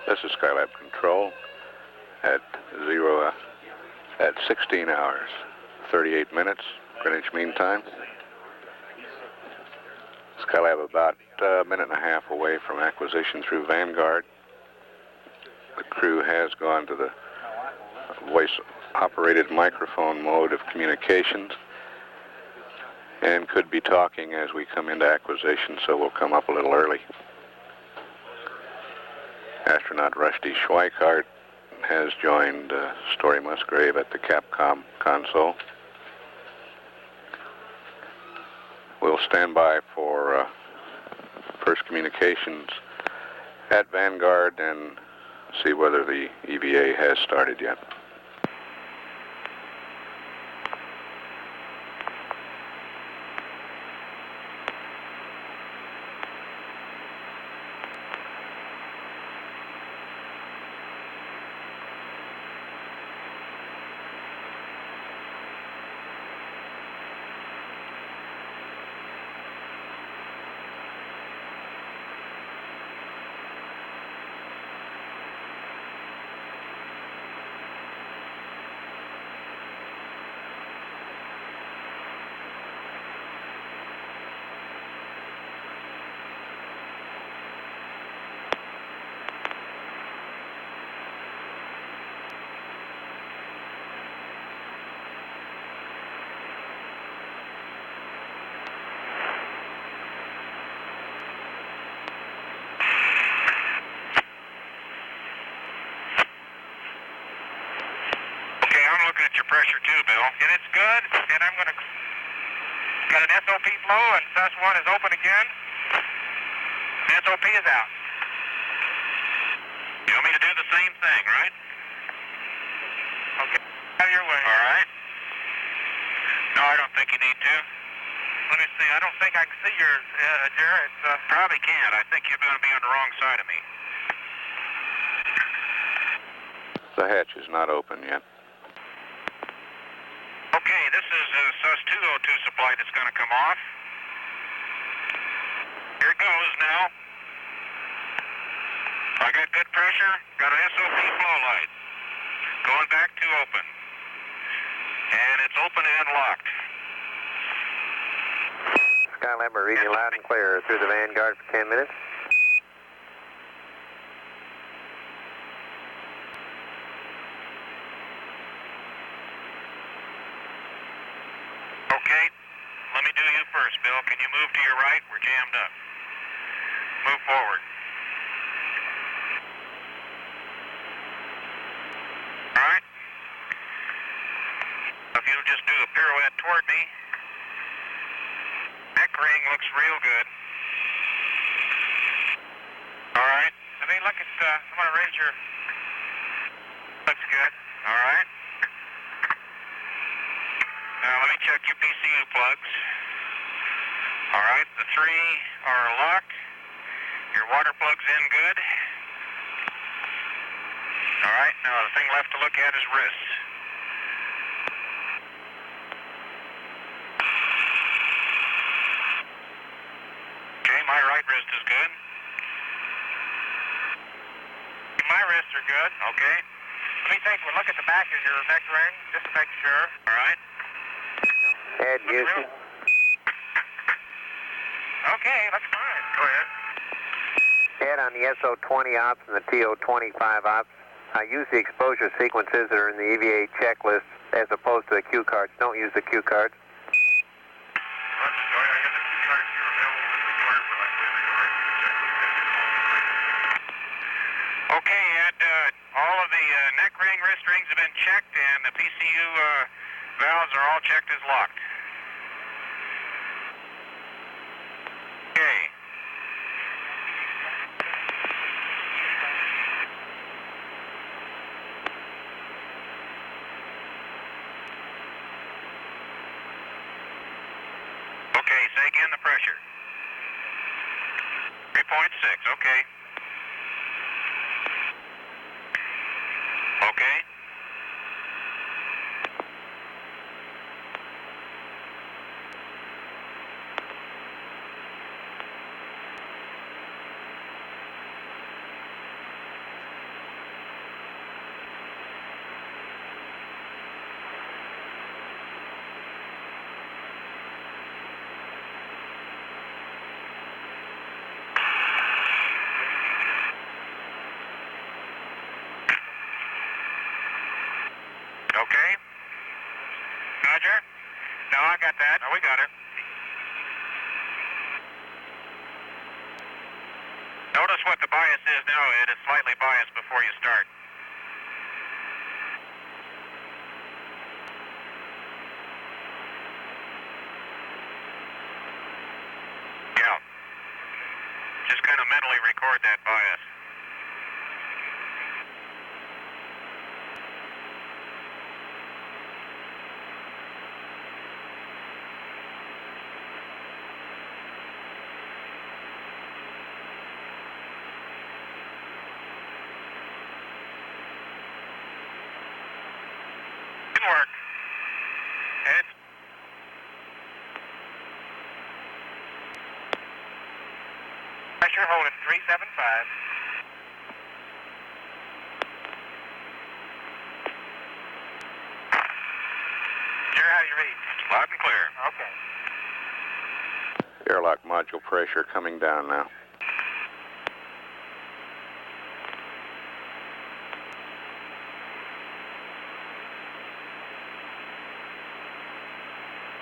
This is Skylab Control at 16 hours, 38 minutes, Greenwich Mean Time. Skylab about a minute and a half away from acquisition through Vanguard. The crew has gone to the voice-operated microphone mode of communications and could be talking as we come into acquisition, so we'll come up a little early. Astronaut Rusty Schweikart has joined Story Musgrave at the Capcom console. We'll stand by for first communications at Vanguard and see whether the EVA has started yet. Pressure too, Bill. And it's good, and I'm going to... Got an SOP flow, and SAS1 is open again. The SOP is out. You want me to do the same thing, right? Okay, out of your way. All right. No, I don't think you need to. Let me see, I don't think I can see yours, Gerald. Probably can't. I think you're going to be on the wrong side of me. The hatch is not open yet. Okay, this is SAS-202 supply that's going to come off. Here it goes now. I got good pressure, got an SOP flow light. Going back to open. And it's open and locked. Skylab, we're reading loud and clear through the Vanguard for 10 minutes. Okay, let me do you first, Bill. Can you move to your right? We're jammed up. Move forward. All right. If you'll just do a pirouette toward me. Neck ring looks real good. All right. I mean, look at, I'm going to raise your... Looks good. All right. Now, let me check your PCU plugs. All right, the 3 are locked. Your water plug's in good. All right, now the thing left to look at is wrists. Okay, my right wrist is good. My wrists are good, okay. Let me take a look at the back of your neck ring, just to make sure. All right. Head Houston. Okay, that's fine. Go ahead. Head on the SO20 ops and the TO25 ops. Use the exposure sequences that are in the EVA checklist as opposed to the cue cards. Don't use the cue cards. Okay, Ed, all of the neck ring, wrist rings have been checked, and the PCU valves are all checked as locked. Okay. Okay, say again the pressure. 3.6, okay. Okay. bias is now, Ed. It's slightly biased before you start. Yeah. Just kind of mentally record that bias. Didn't work. Ed? Pressure holding 375. Gerald, how do you read? Loud and clear. Okay. Airlock module pressure coming down now.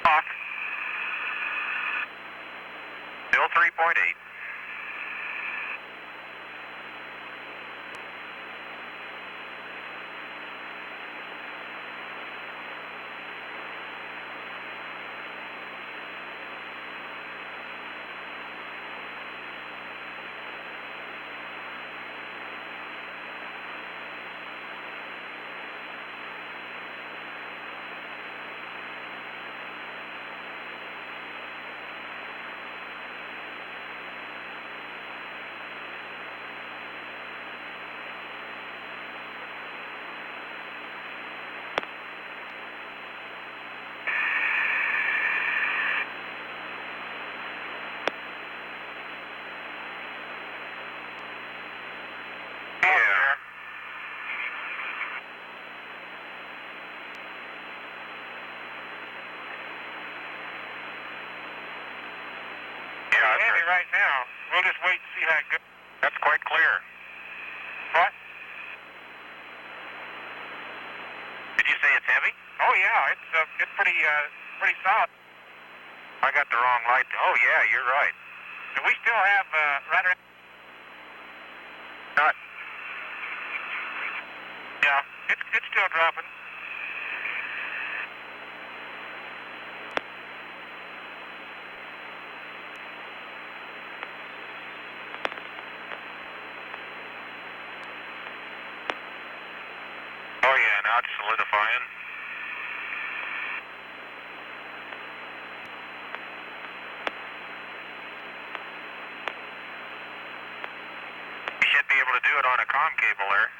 Off. Still 3.8. Heavy right now. We'll just wait and see how it goes. That's quite clear. What? Did you say it's heavy? Oh yeah, it's pretty solid. I got the wrong light. Oh yeah, you're right. Do we still have rudder? Not. Yeah, it's still dropping. Oh yeah, now it's solidifying. You should be able to do it on a comm cable there.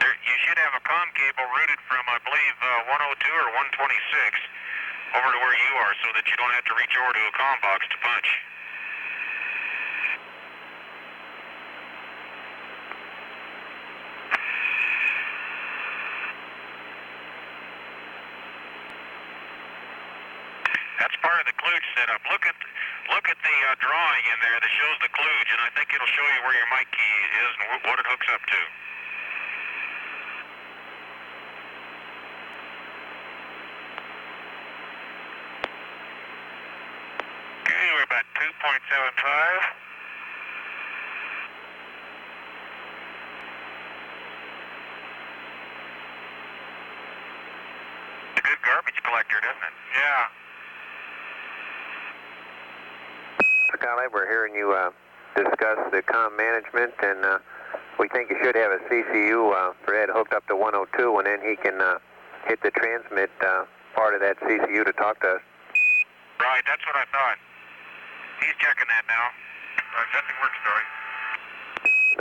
You should have a comm cable routed from, I believe, 102 or 126 over to where you are so that you don't have to reach over to a comm box to punch. That's part of the kludge setup. Look at the drawing in there that shows the kludge, and I think it'll show you where your mic key is and what it hooks up to. Okay, we're about 2.75. It's a good garbage collector, doesn't it? Yeah. Skylab, we're hearing you discuss the comm management, and we think you should have a CCU for Ed hooked up to 102, and then he can hit the transmit part of that CCU to talk to us. Right, that's what I thought. He's checking that now. Nothing works, Dory.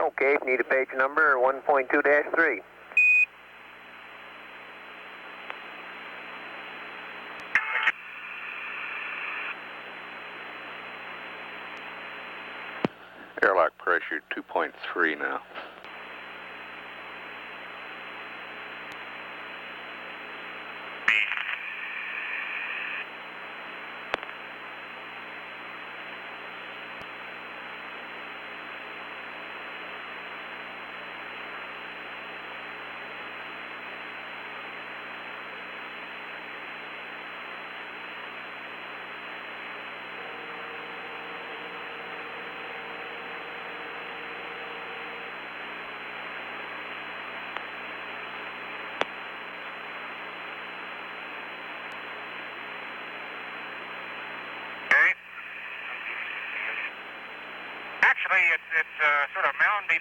Okay, need a page number 1.2-3. Airlock pressure 2.3 now. It's sort of moundy.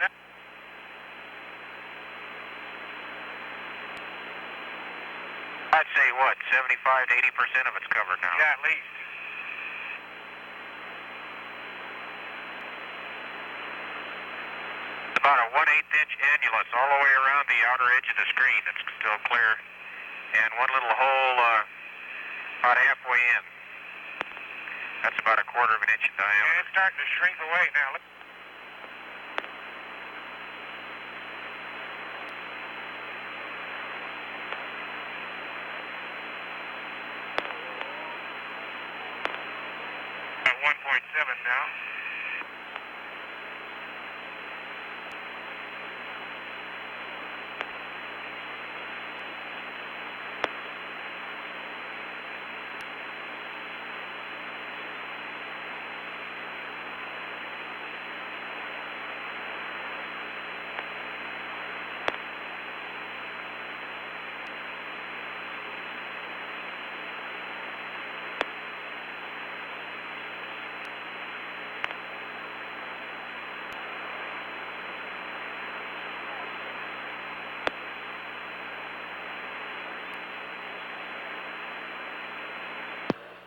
I'd say what, 75 to 80% of it's covered now. Yeah, at least. About a 1/8-inch annulus all the way around the outer edge of the screen that's still clear, and one little hole about halfway in. That's about a 1/4 inch in diameter. Yeah, it's starting to shrink away now. At 1.7 now.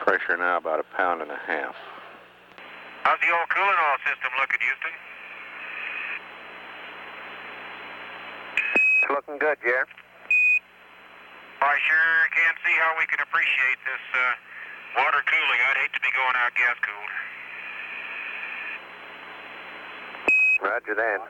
Pressure now about 1.5 pounds. How's the old coolant oil system looking, Houston? It's looking good, Jer. I sure can't see how we can appreciate this water cooling. I'd hate to be going out gas cooled. Roger that.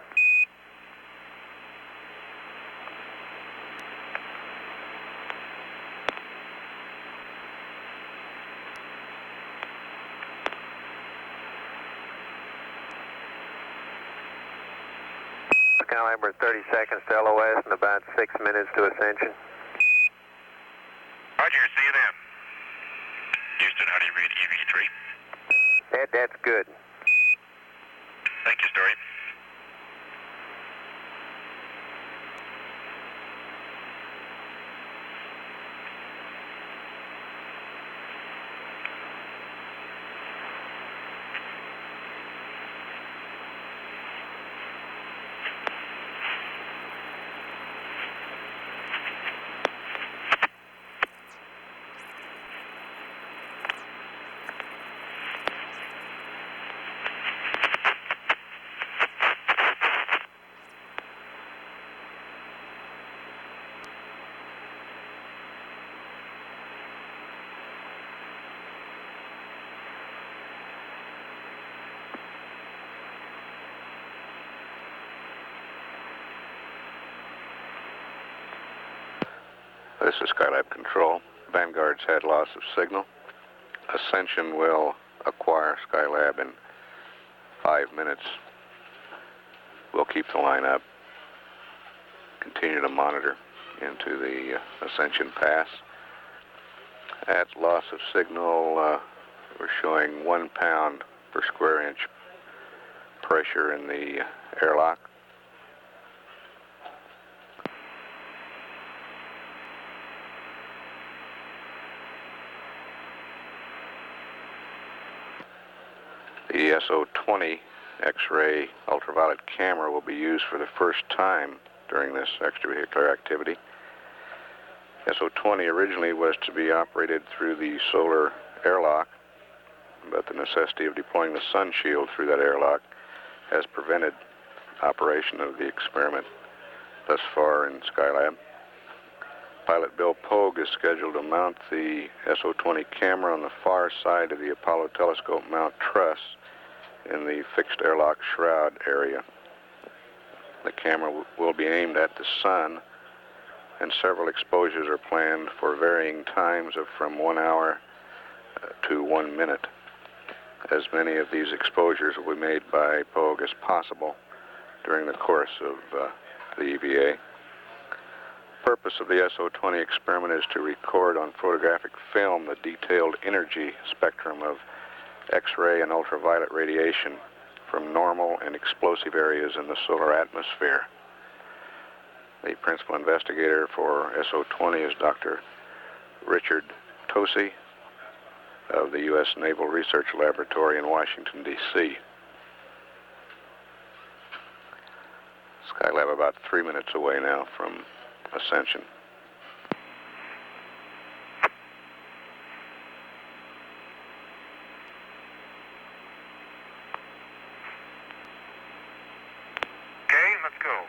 Skylab-4 30 seconds to LOS and about 6 minutes to ascension. Roger, see you then. Houston, how do you read EV3? That's good. Thank you, Story. This is Skylab Control. Vanguard's had loss of signal. Ascension will acquire Skylab in 5 minutes. We'll keep the line up, continue to monitor into the Ascension pass. At loss of signal, we're showing 1 pound per square inch pressure in the airlock. The SO-20 X-ray ultraviolet camera will be used for the first time during this extravehicular activity. SO-20 originally was to be operated through the solar airlock, but the necessity of deploying the sun shield through that airlock has prevented operation of the experiment thus far in Skylab. Pilot Bill Pogue is scheduled to mount the SO-20 camera on the far side of the Apollo telescope mount truss in the fixed airlock shroud area. The camera will be aimed at the sun, and several exposures are planned for varying times of from 1 hour to 1 minute. As many of these exposures will be made by Pogue as possible during the course of the EVA. The purpose of the SO-20 experiment is to record on photographic film the detailed energy spectrum of X-ray and ultraviolet radiation from normal and explosive areas in the solar atmosphere. The principal investigator for SO-20 is Dr. Richard Tosi of the U.S. Naval Research Laboratory in Washington, D.C. Skylab about 3 minutes away now from ascension. Okay, let's go.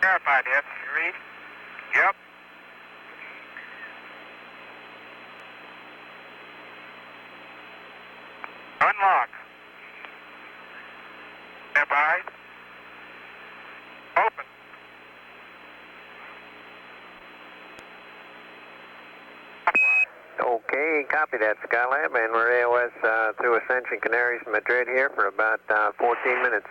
Verified, Ed. You read? Yep. Unlock. Step by. Open. Okay, copy that, Skylab, and we're AOS through Ascension Canaries, Madrid here for about 14 minutes.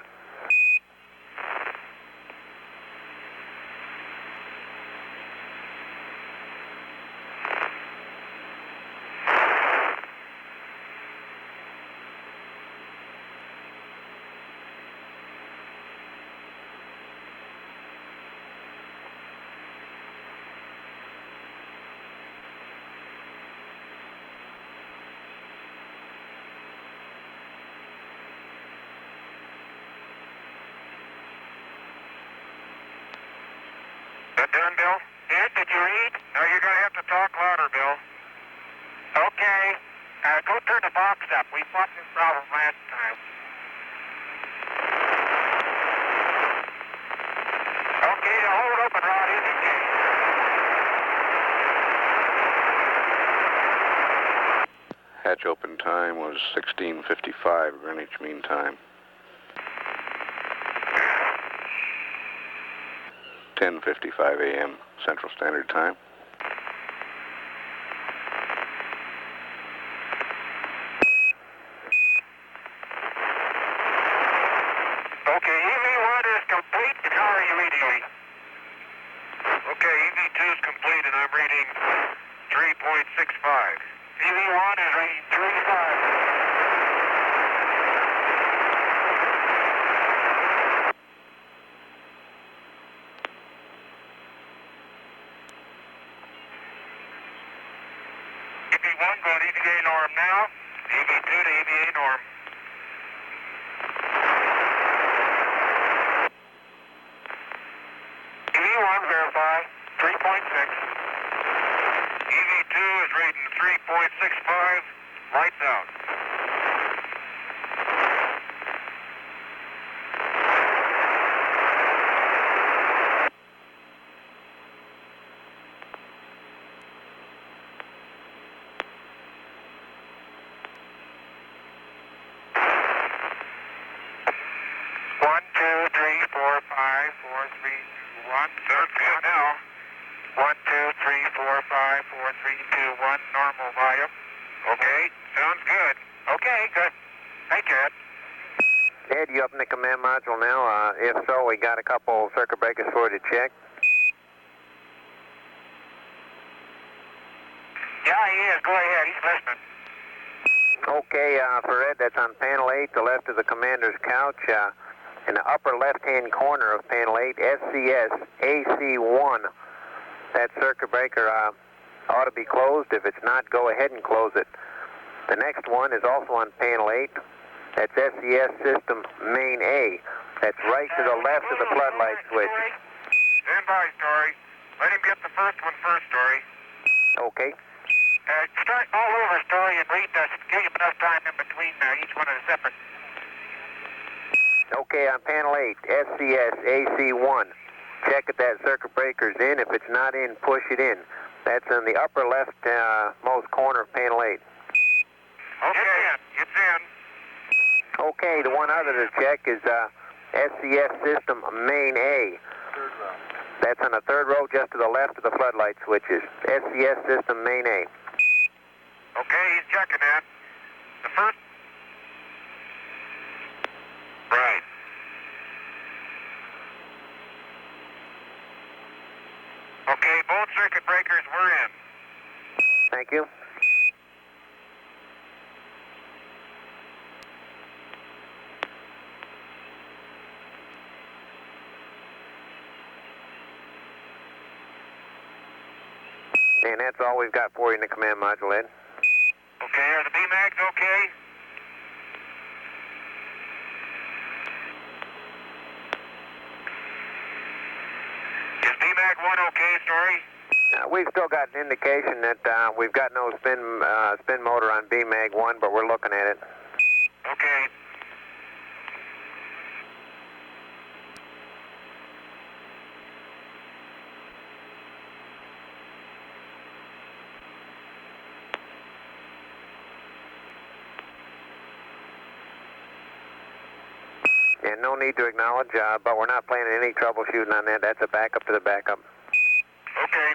That done, Bill? Ed, did you read? No, you're going to have to talk louder, Bill. Okay. Go turn the box up. We fought this problem last time. Okay, hold open rod is engaged. Hatch open time was 16:55 Greenwich Mean Time. 10:55 a.m. Central Standard Time. Okay, EV1 is complete. How are you reading me? Okay, EV2 is complete and I'm reading 3.65. EV1 is reading 3.5. EV1 going EVA norm now. EV2 to EVA norm. EV1 verify 3.6. EV2 is reading 3.65. Lights out. One, two, three, four, five, four, three, two, one. Sounds good now. 1, 2, 3, 4, 5, 4, 3, 2, 1. Normal volume. Okay, sounds good. Okay, good. Thank you, Ed. Ed, you up in the command module now? If so, we got a couple circuit breakers for you to check. Yeah, he is. Go ahead. He's listening. Okay, for Ed, that's on panel 8, the left of the commander's couch. In the upper left-hand corner of panel 8, SCS AC1. That circuit breaker ought to be closed. If it's not, go ahead and close it. The next one is also on panel 8. That's SCS system main A. That's right to the left of the floodlight switch. Stand by, Story. Let him get the first one first, Story. Okay. Start all over, Story, and read this. Give you enough time in between each one of the separate. Okay, on panel 8, SCS AC1. Check if that circuit breaker's in. If it's not in, push it in. That's in the upper left most corner of panel 8. Okay, it's in. Okay, the one other to check is SCS system main A. That's on the third row just to the left of the floodlight switches. SCS system main A. Okay, he's checking that. The first. Right. Okay, both circuit breakers were in. Thank you. And that's all we've got for you in the command module, Ed. Okay, are the BMAGs okay? Is BMAG 1 okay, Story? We've still got an indication that we've got no spin motor on BMAG 1, but we're looking at it. Okay. And no need to acknowledge, but we're not planning any troubleshooting on that. That's a backup to the backup. Okay.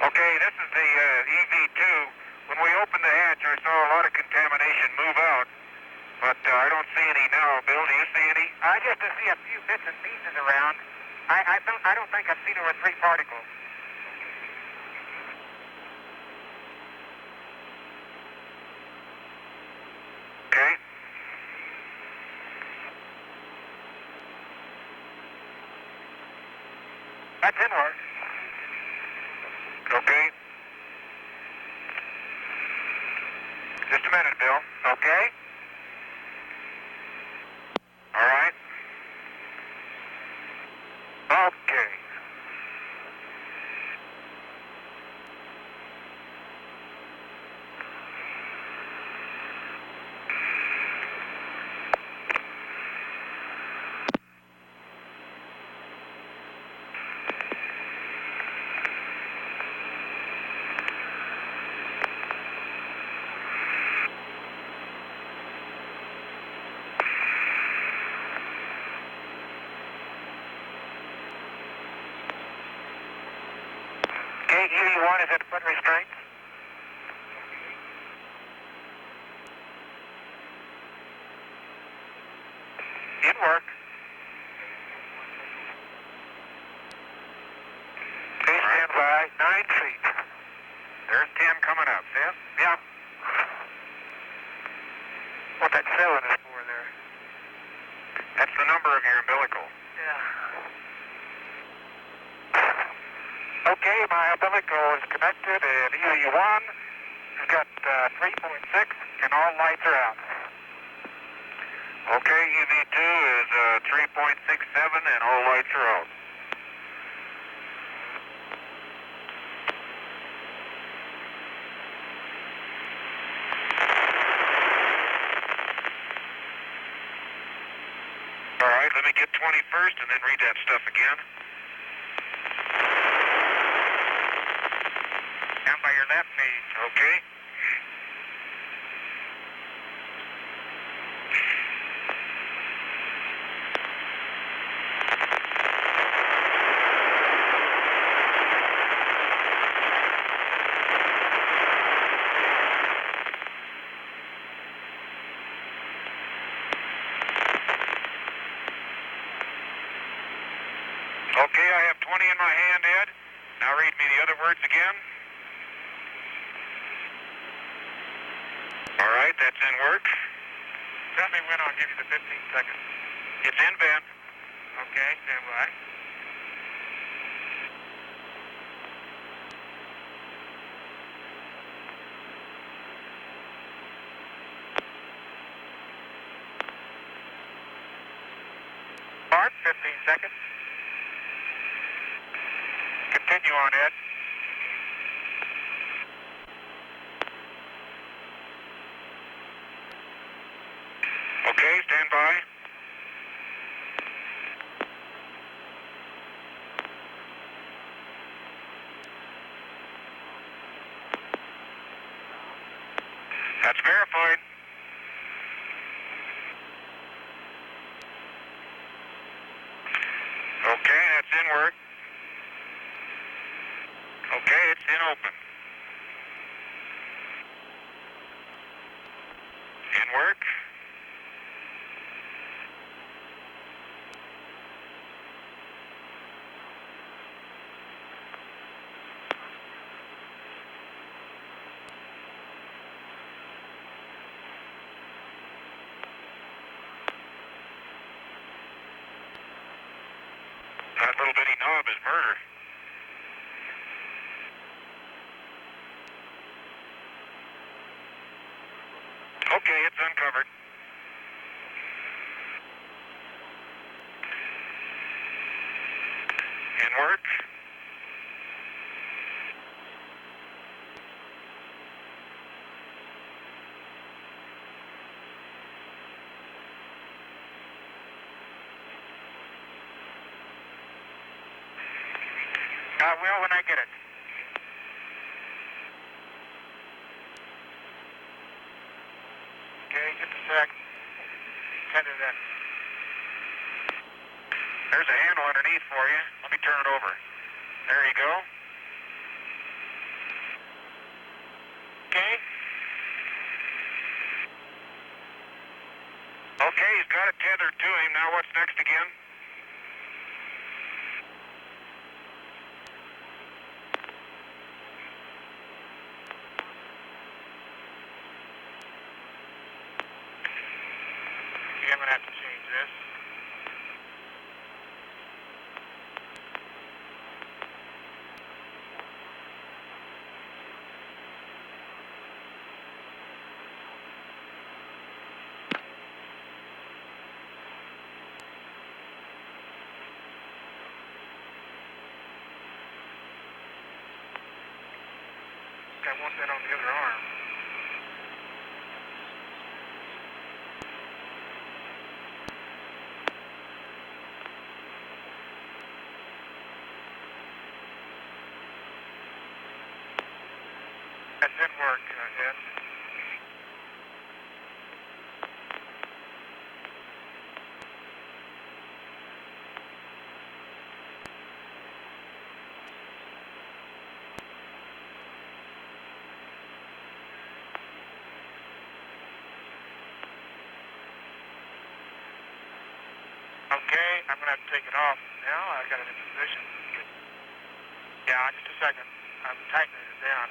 Okay, this is the EV2. When we opened the hatch, I saw a lot of contamination move out, but I don't see any now. Bill, do you see any? I just see a few bits and pieces around. I don't think I've seen over 3 particles. Okay. That's inward. Okay. Just a minute, Bill. Okay. All right. Okay. EV1 is at foot restraints. In work. Okay, stand by. 9 feet. There's 10 coming up. See it? Yeah. What that 7 is for there? That's the number of your umbilical. Yeah. Okay, my umbilical is connected, and EV1 has got 3.6, and all lights are out. Okay, EV2 is 3.67, and all lights are out. All right, let me get 21st and then read that stuff again. Down by your left knee. Okay. Okay, I have 20 in my hand, Ed. Now read me the other words again. All right, that's in work. Tell me when I'll give you the 15 seconds. It's in vent. Okay, stand by. Start, 15 seconds. Continue on, Ed. Okay, stand by. That's verified. Okay, that's in work. Okay, it's in open. In work. That little bitty knob is murder. Okay, it's uncovered. Inward. I will when I get it. Okay, just a sec. Tether that. There's a handle underneath for you. Let me turn it over. There you go. Okay. Okay, he's got it tethered to him. Now what's next again? I'm going to have to change this. I want that on the other arm. That didn't work, Ed. Okay, I'm going to have to take it off now. I got it in position. Yeah, just a second. I'm tightening it down.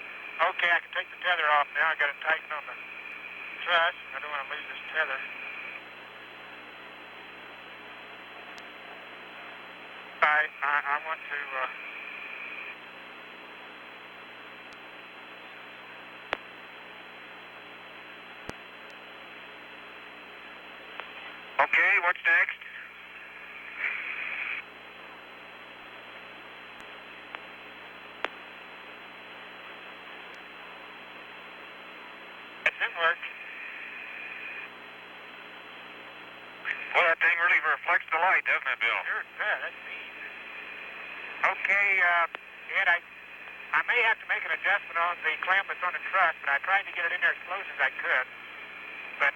Okay, I can take the tether off now. I got it tightened on the truss. I don't want to lose this tether. I want to. Okay, what's next? It didn't work. Well, that thing really reflects the light, doesn't it, Bill? Sure it does. That's neat. Okay, Ed, I may have to make an adjustment on the clamp that's on the truss, but I tried to get it in there as close as I could. But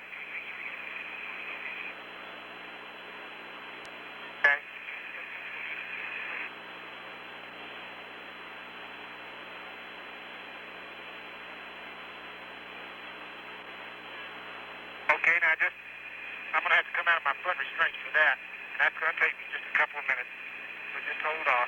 okay. Okay, now I'm going to have to come out of my foot restraints for that. And that's going to take me just a couple of minutes. So just hold on.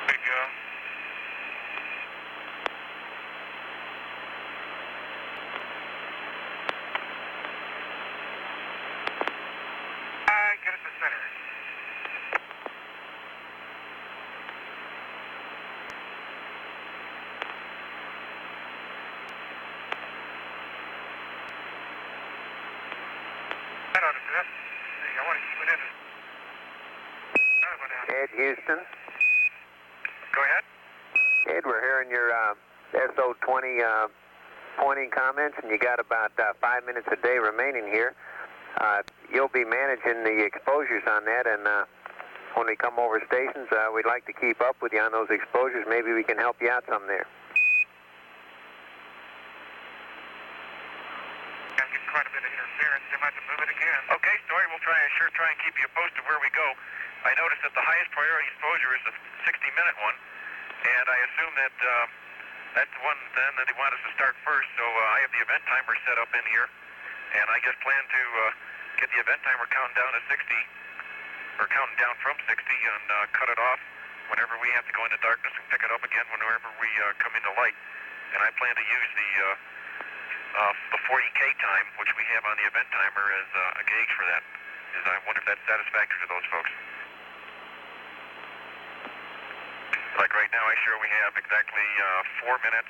There you go. Get it to center. That ought to do it. I want to keep it in. Ed Houston. Go ahead. Ed, we're hearing your SO20 pointing comments, and you got about 5 minutes a day remaining here. You'll be managing the exposures on that, and when we come over stations, we'd like to keep up with you on those exposures. Maybe we can help you out some there. I'm getting quite a bit of interference. They might have to move it again. Okay, Story, we'll try and keep you posted where we go. I noticed that the highest priority exposure is the 60-minute one, and I assume that that's the one then that they want us to start first, so I have the event timer set up in here, and I just plan to get the event timer counting down to 60, or counting down from 60, and cut it off whenever we have to go into darkness and pick it up again whenever we come into light. And I plan to use the 40K time, which we have on the event timer, as a gauge for that. I wonder if that's satisfactory to those folks. Like right now, I sure we have exactly 4 minutes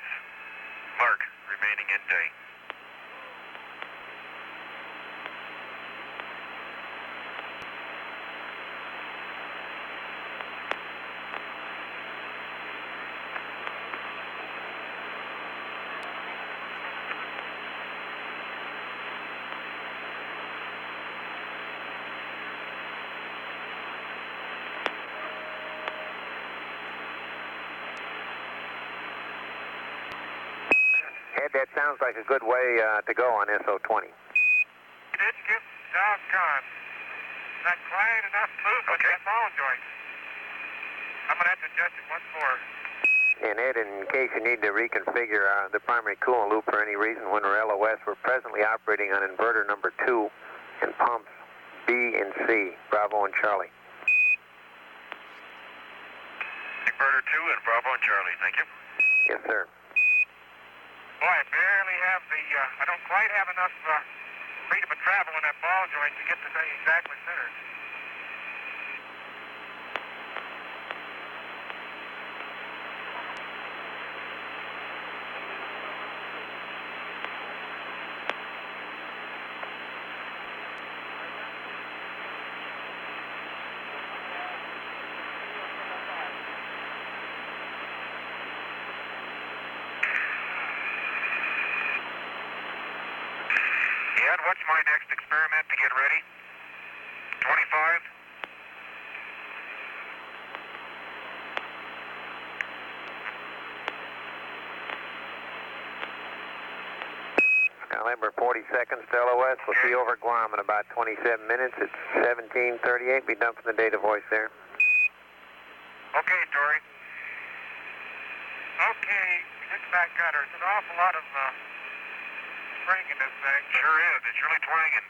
mark remaining in day. Ed, that sounds like a good way to go on SO20. You didn't get doggone. Not quite enough movement. Okay. That's all, Joyce. I'm going to have to adjust it once more. And Ed, in case you need to reconfigure the primary coolant loop for any reason when we're LOS, we're presently operating on inverter number 2 and pumps B and C, Bravo and Charlie. Inverter 2 and Bravo and Charlie, thank you. Yes, sir. Boy, I barely have I don't quite have enough freedom of travel in that ball joint to get the thing exactly centered. Ed, what's my next experiment to get ready? 25? Skylab, we're 40 seconds to LOS. We'll see you over Guam in about 27 minutes. It's 17:38. Be done from the data voice there. Okay, Dory. Okay, it's back gutter. It's an awful lot of spring in this thing. Sure is. It's really twanging.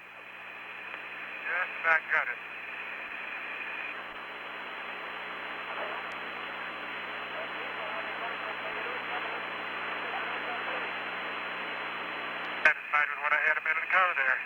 Just back gutted. Satisfied with what I had a minute ago there.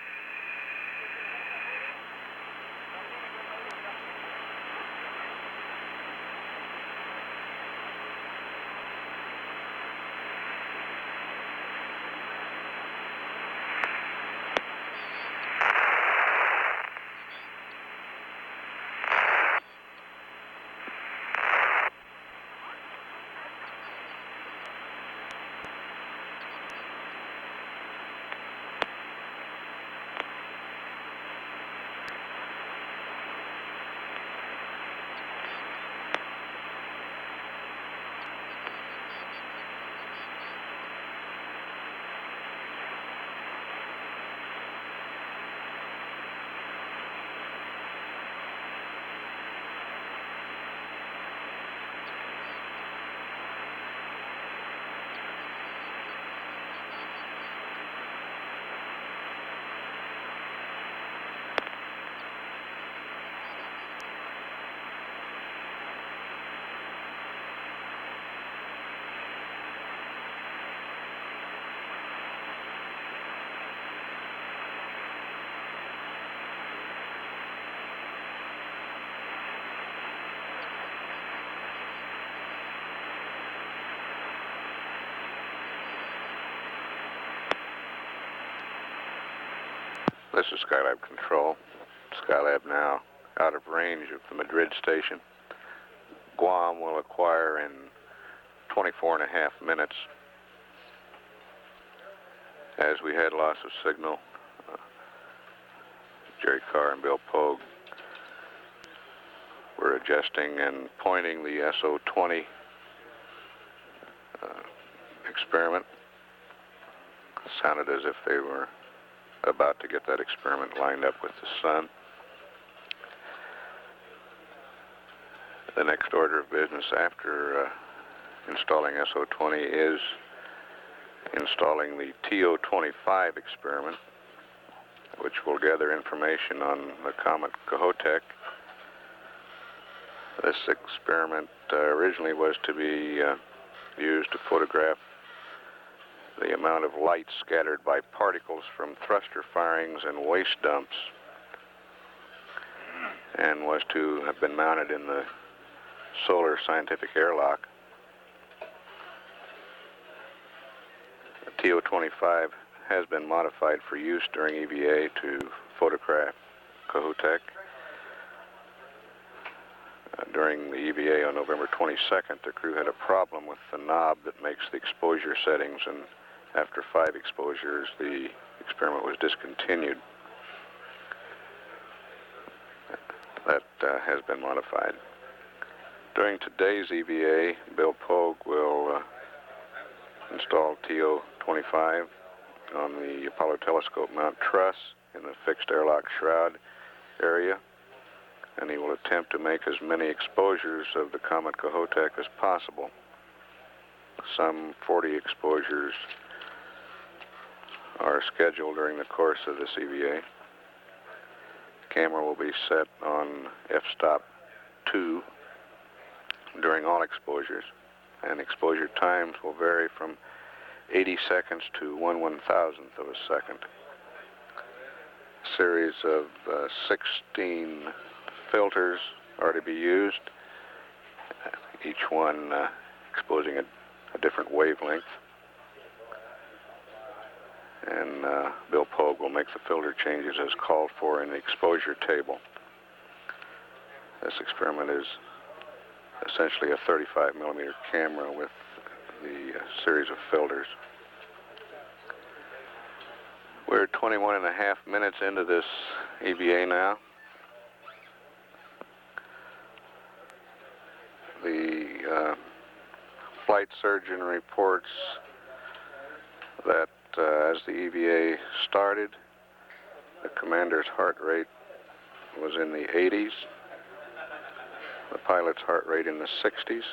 This is Skylab Control. Skylab now out of range of the Madrid station. Guam will acquire in 24 and a half minutes. As we had loss of signal, Jerry Carr and Bill Pogue were adjusting and pointing the SO20 experiment. Sounded as if they were about to get that experiment lined up with the sun. The next order of business after installing SO-20 is installing the TO-25 experiment, which will gather information on the comet Kohoutek. This experiment originally was to be used to photograph the amount of light scattered by particles from thruster firings and waste dumps, and was to have been mounted in the solar scientific airlock. The TO-25 has been modified for use during EVA to photograph Kohoutek. During the EVA on November 22nd, the crew had a problem with the knob that makes the exposure settings, and after 5 exposures, the experiment was discontinued. That has been modified. During today's EVA, Bill Pogue will install TO-25 on the Apollo telescope mount truss in the fixed airlock shroud area, and he will attempt to make as many exposures of the comet Kohoutek as possible. Some 40 exposures are scheduled during the course of this EVA. The camera will be set on f-stop 2 during all exposures, and exposure times will vary from 80 seconds to 1/1000th of a second. A series of 16 filters are to be used, each one exposing a different wavelength, and Bill Pogue will make the filter changes as called for in the exposure table. This experiment is essentially a 35mm camera with the series of filters. We're 21.5 minutes into this EVA now. The flight surgeon reports that as the EVA started, the commander's heart rate was in the 80s, the pilot's heart rate in the 60s.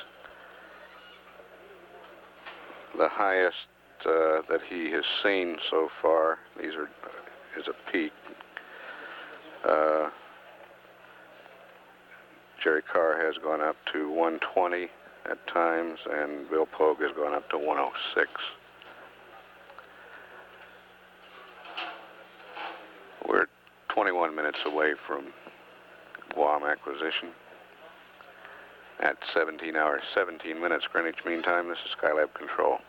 The highest that he has seen so far, is a peak. Jerry Carr has gone up to 120 at times, and Bill Pogue has gone up to 106. We're 21 minutes away from Guam acquisition. At 17 hours, 17 minutes Greenwich Mean Time, this is Skylab Control.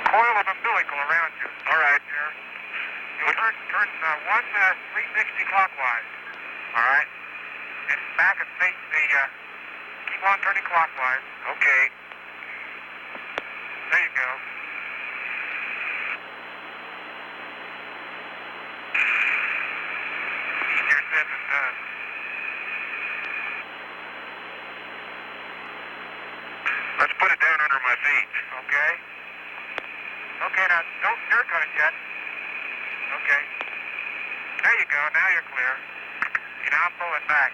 Coil of umbilical around you. All right, sir. You'll turn 1 360 clockwise. All right. And back and face the, keep on turning clockwise. Okay. There you go. Easier said than done. Let's put it down under my feet. Okay. Okay, now don't jerk on it yet. Okay. There you go. Now you're clear. You now pull it back.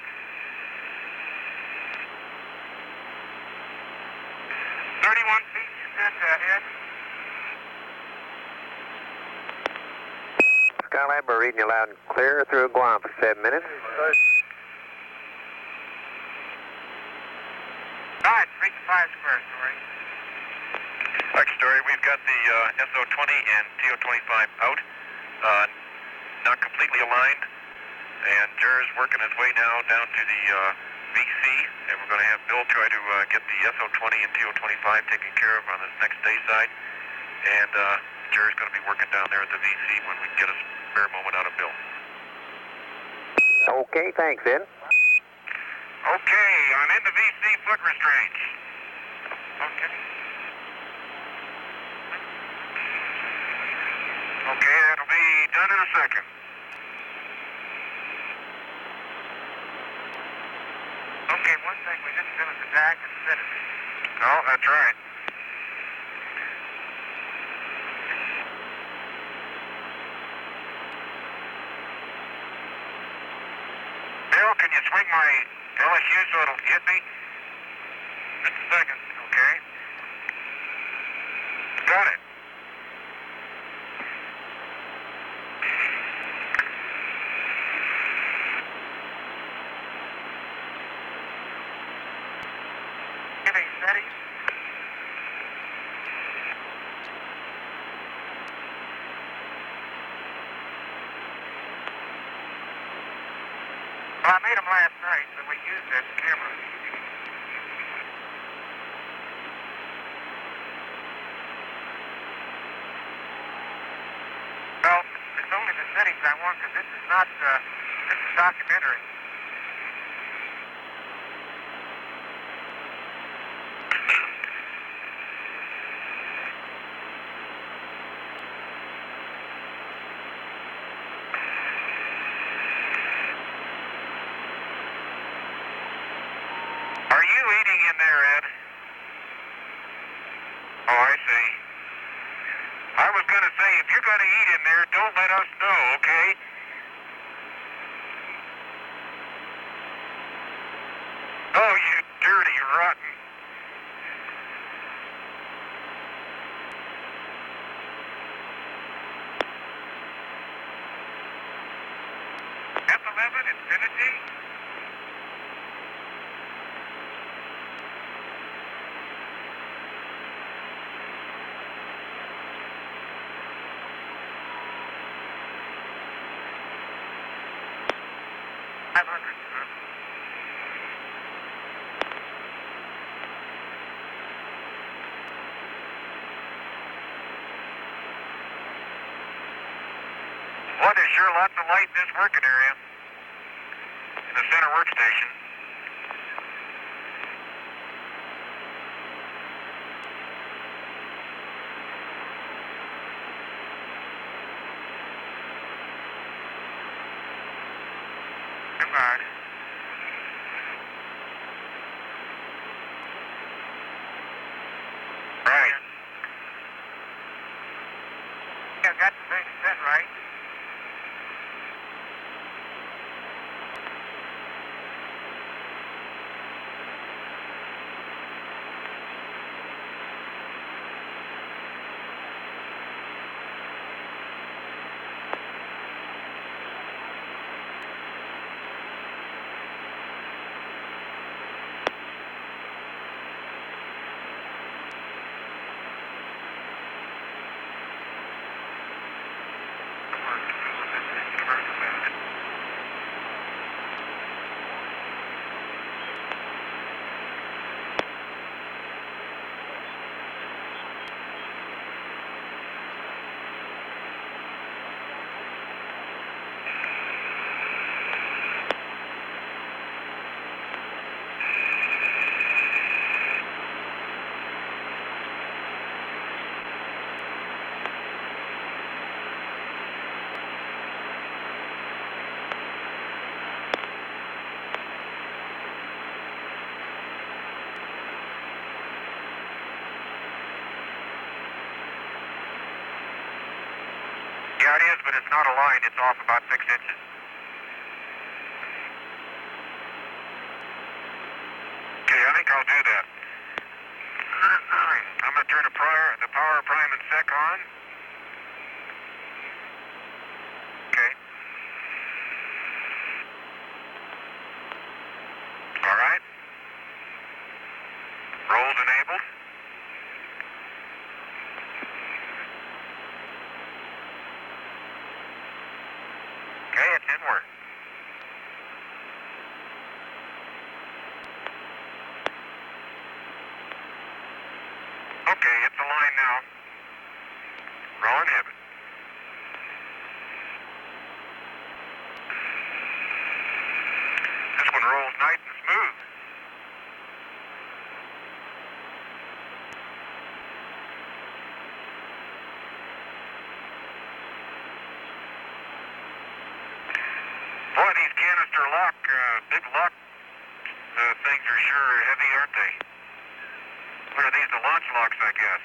31 feet, you said, Ed? Skylab, we're reading you loud and clear through Guam for 7 minutes. All right, 3 to 5 square, Story. Story, we've got the SO-20 and TO-25 out, not completely aligned, and Jer's working his way now down to the VC, and we're going to have Bill try to get the SO-20 and TO-25 taken care of on this next day side, and Jer's going to be working down there at the VC when we get a spare moment out of Bill. Okay, thanks, Ed. Okay, I'm in the VC foot restraints. Okay. Okay, that'll be done in a second. Okay, one thing, we didn't finish the DAC and set it. No, that's right. Bill, can you swing my LSU so it'll hit me? Just a second, okay? Got it. Giving settings. Well, I made them last night, but we used that camera. Well, it's only the settings I want, because this is not, this is documentary. Are you eating in there, Ed? Oh, I see. I was going to say, if you're going to eat in there, don't let us know, okay? Oh, you dirty, rotten. F11, Infinity? Boy, there's sure lots of light in this working area. In the center workstation. Goodbye. Right. Yeah, I've got the thing set right. Yeah, it is, but it's not aligned. It's off about 6 inches. Okay, I think I'll do that. I'm going to turn the power prime and sec on. Okay. All right. Rolls enabled. Okay, it's in work. Okay, it's aligned now. Roll inhibit. This one rolls nice and smooth. Boy, these canister lock, big lock things are sure heavy, aren't they? What are these, the launch locks, I guess?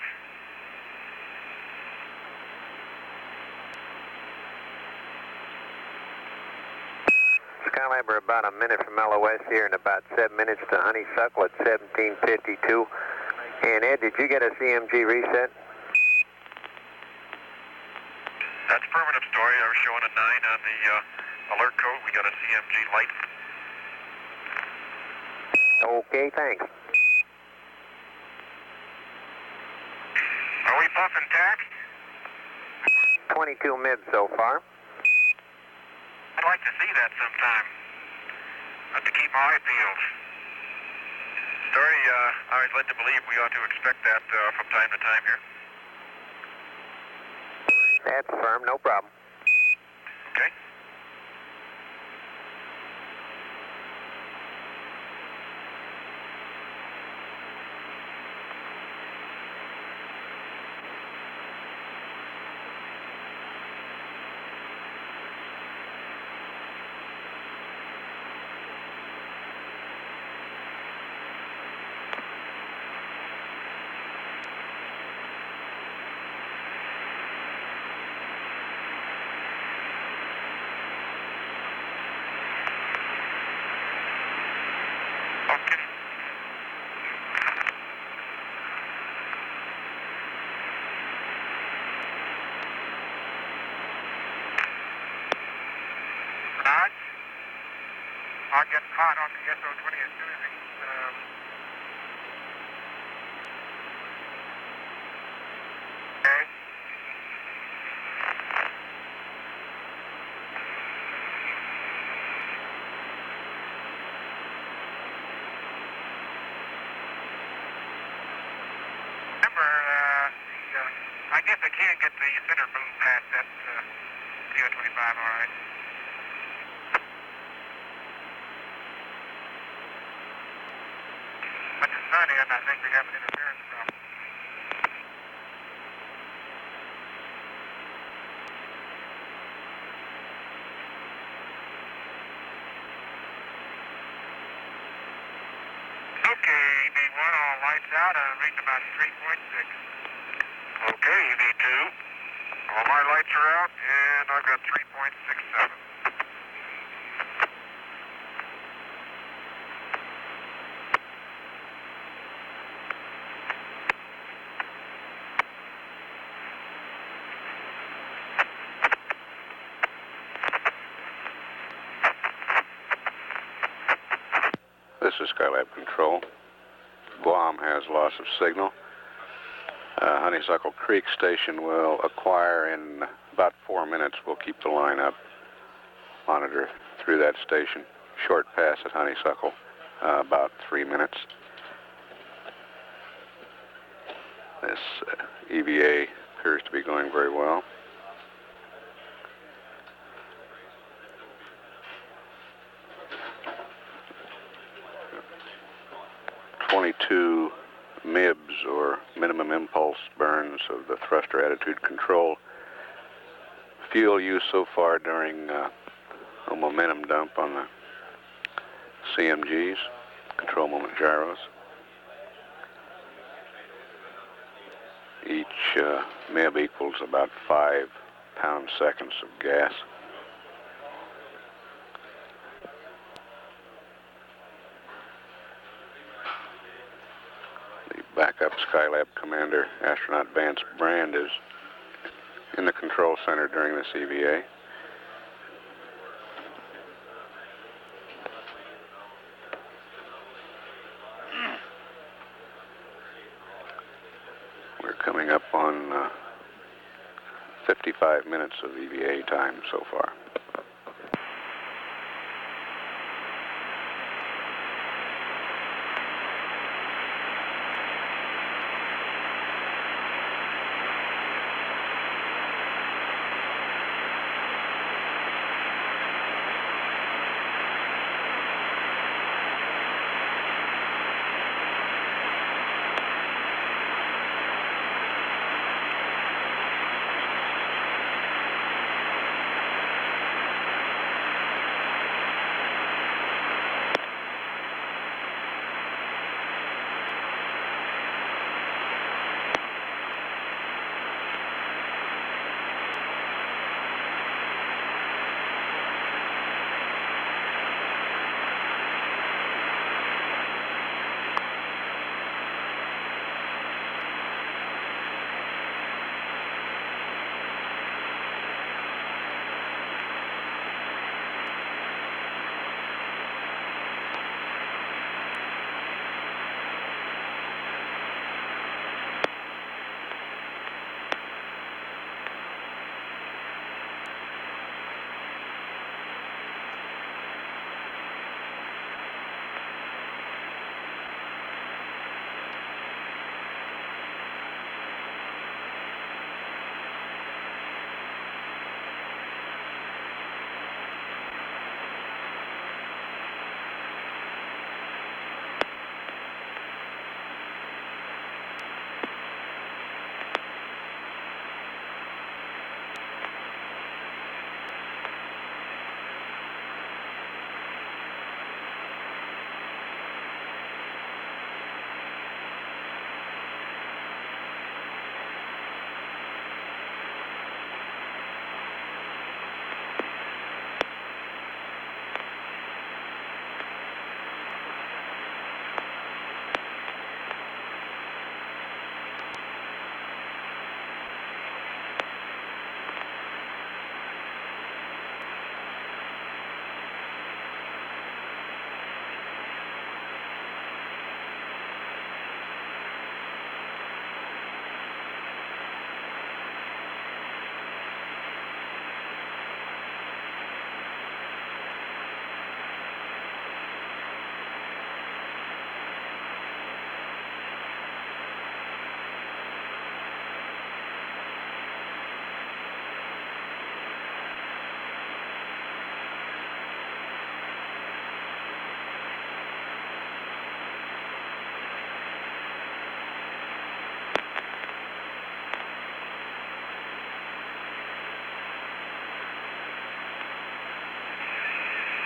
Skylab, we're about a minute from LOS here and about 7 minutes to Honeysuckle at 1752. And Ed, did you get a CMG reset? That's affirmative story. I was showing a 9 on the alert code. We got a CMG light. Okay, thanks. Are we puffing taxed? 22 mid so far. I'd like to see that sometime. I have to keep my eye peeled. Story, I was led to believe we ought to expect that from time to time here. That's firm, no problem. Okay. Okay. Bernard? I'll get hot on the SO-20 as soon as it's, okay. Remember, I guess I can get the center boom past that CO-25, all right. But the sun end, I think we have an interference problem. Okay, EV1, all lights out. I'm reading about 3.6. Okay, EV2, all my lights are out, and I've got 3.67. This is Skylab Control. Guam has loss of signal. Honeysuckle Creek Station will acquire in about 4 minutes. We'll keep the line up. Monitor through that station. Short pass at Honeysuckle, about 3 minutes. This EVA appears to be going very well. .22 MIBs, or minimum impulse burns, of the thruster attitude control. Fuel use so far during a momentum dump on the CMGs, control moment gyros. Each MIB equals about 5 pound-seconds of gas. The backup Skylab commander, astronaut Vance Brand, is in the control center during this EVA. We're coming up on 55 minutes of EVA time so far.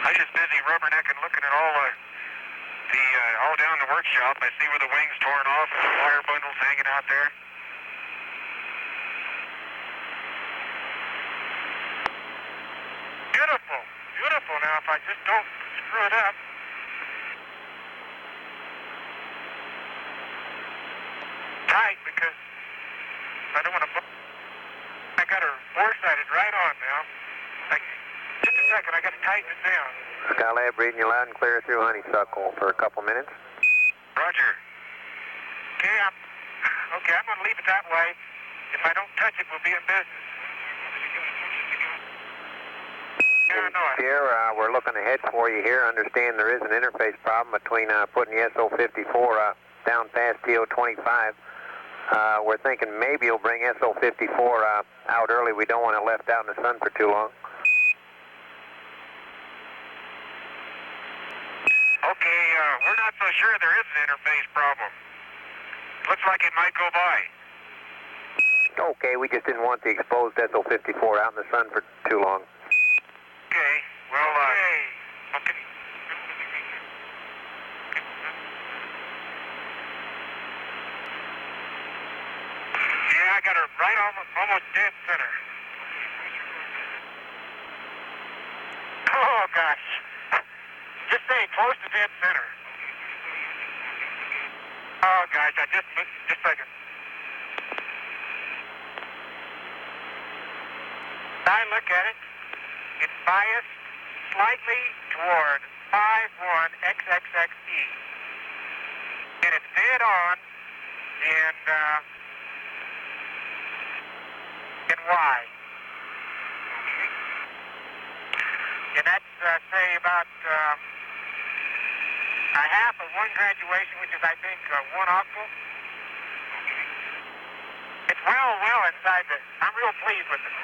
I'm just busy rubbernecking, looking at all down the workshop. I see where the wings torn off, wire bundles hanging out there. Beautiful, beautiful. Now, if I just don't screw it up. Tight, because I don't want to. I got her four-sided right on now. Just a second, I got to tighten it down. Skylab reading you loud and clear through Honeysuckle for a couple minutes. Roger. Okay, I'm going to leave it that way. If I don't touch it, we'll be in business. Yeah, I know it. Here, we're looking ahead for you here. Understand there is an interface problem between putting the SO-54 down past TO-25. We're thinking maybe you'll bring SO-54 out early. We don't want it left out in the sun for too long. Okay, we're not so sure there is an interface problem. Looks like it might go by. Okay, we just didn't want the exposed SO-54 out in the sun for too long. Okay, well, okay. Yeah, I got her right almost dead center. to dead center. Oh, gosh, I just a second. I look at it. It's biased slightly toward 51XXXE. And it's dead on in Y. And that's, say, about a half of one graduation, which is, I think, one octal. It's well inside the... I'm real pleased with it.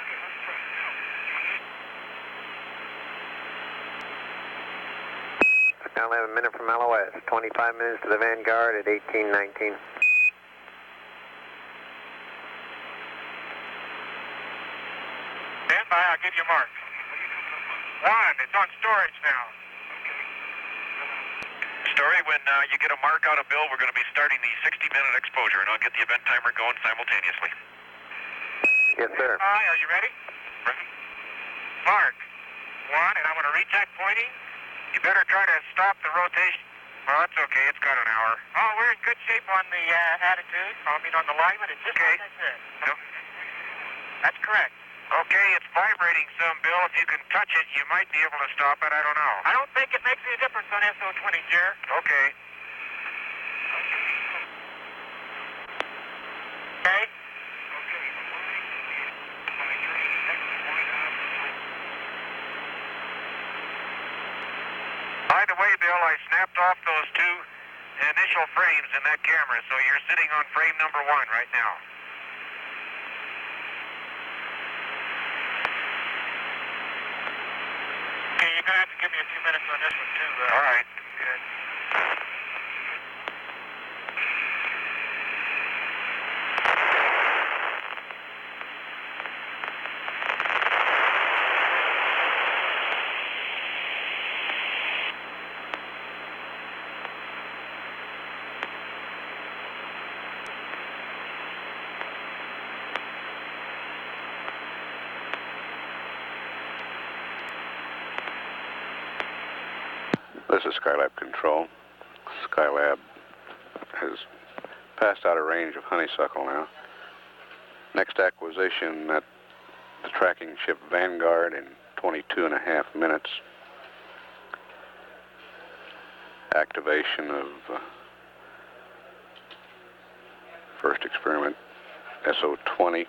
Now 11 minutes from LOS, 25 minutes to the Vanguard at 18:19. Stand by, I'll give you a mark. 1, it's on storage now. Story, when you get a mark out of Bill, we're going to be starting the 60-minute exposure, and I'll get the event timer going simultaneously. Yes, sir. Hi, are you ready? Ready? Mark. 1, and I'm going to recheck pointing. You better try to stop the rotation. Well, that's okay. It's got an hour. Oh, we're in good shape on the attitude. I mean, on the alignment. It's just okay. Like I said. No. That's correct. Okay, it's vibrating some, Bill. If you can touch it, you might be able to stop it. I don't know. I don't think it makes any difference on SO-20, Jer. Okay. Okay. By the way, Bill, I snapped off those 2 initial frames in that camera, so you're sitting on frame number 1 right now. Okay, you're going to have to give me a few minutes on this one, too. All right. Good. This is Skylab Control. Skylab has passed out of range of Honeysuckle now. Next acquisition at the tracking ship Vanguard in 22.5 minutes. Activation of first experiment SO-20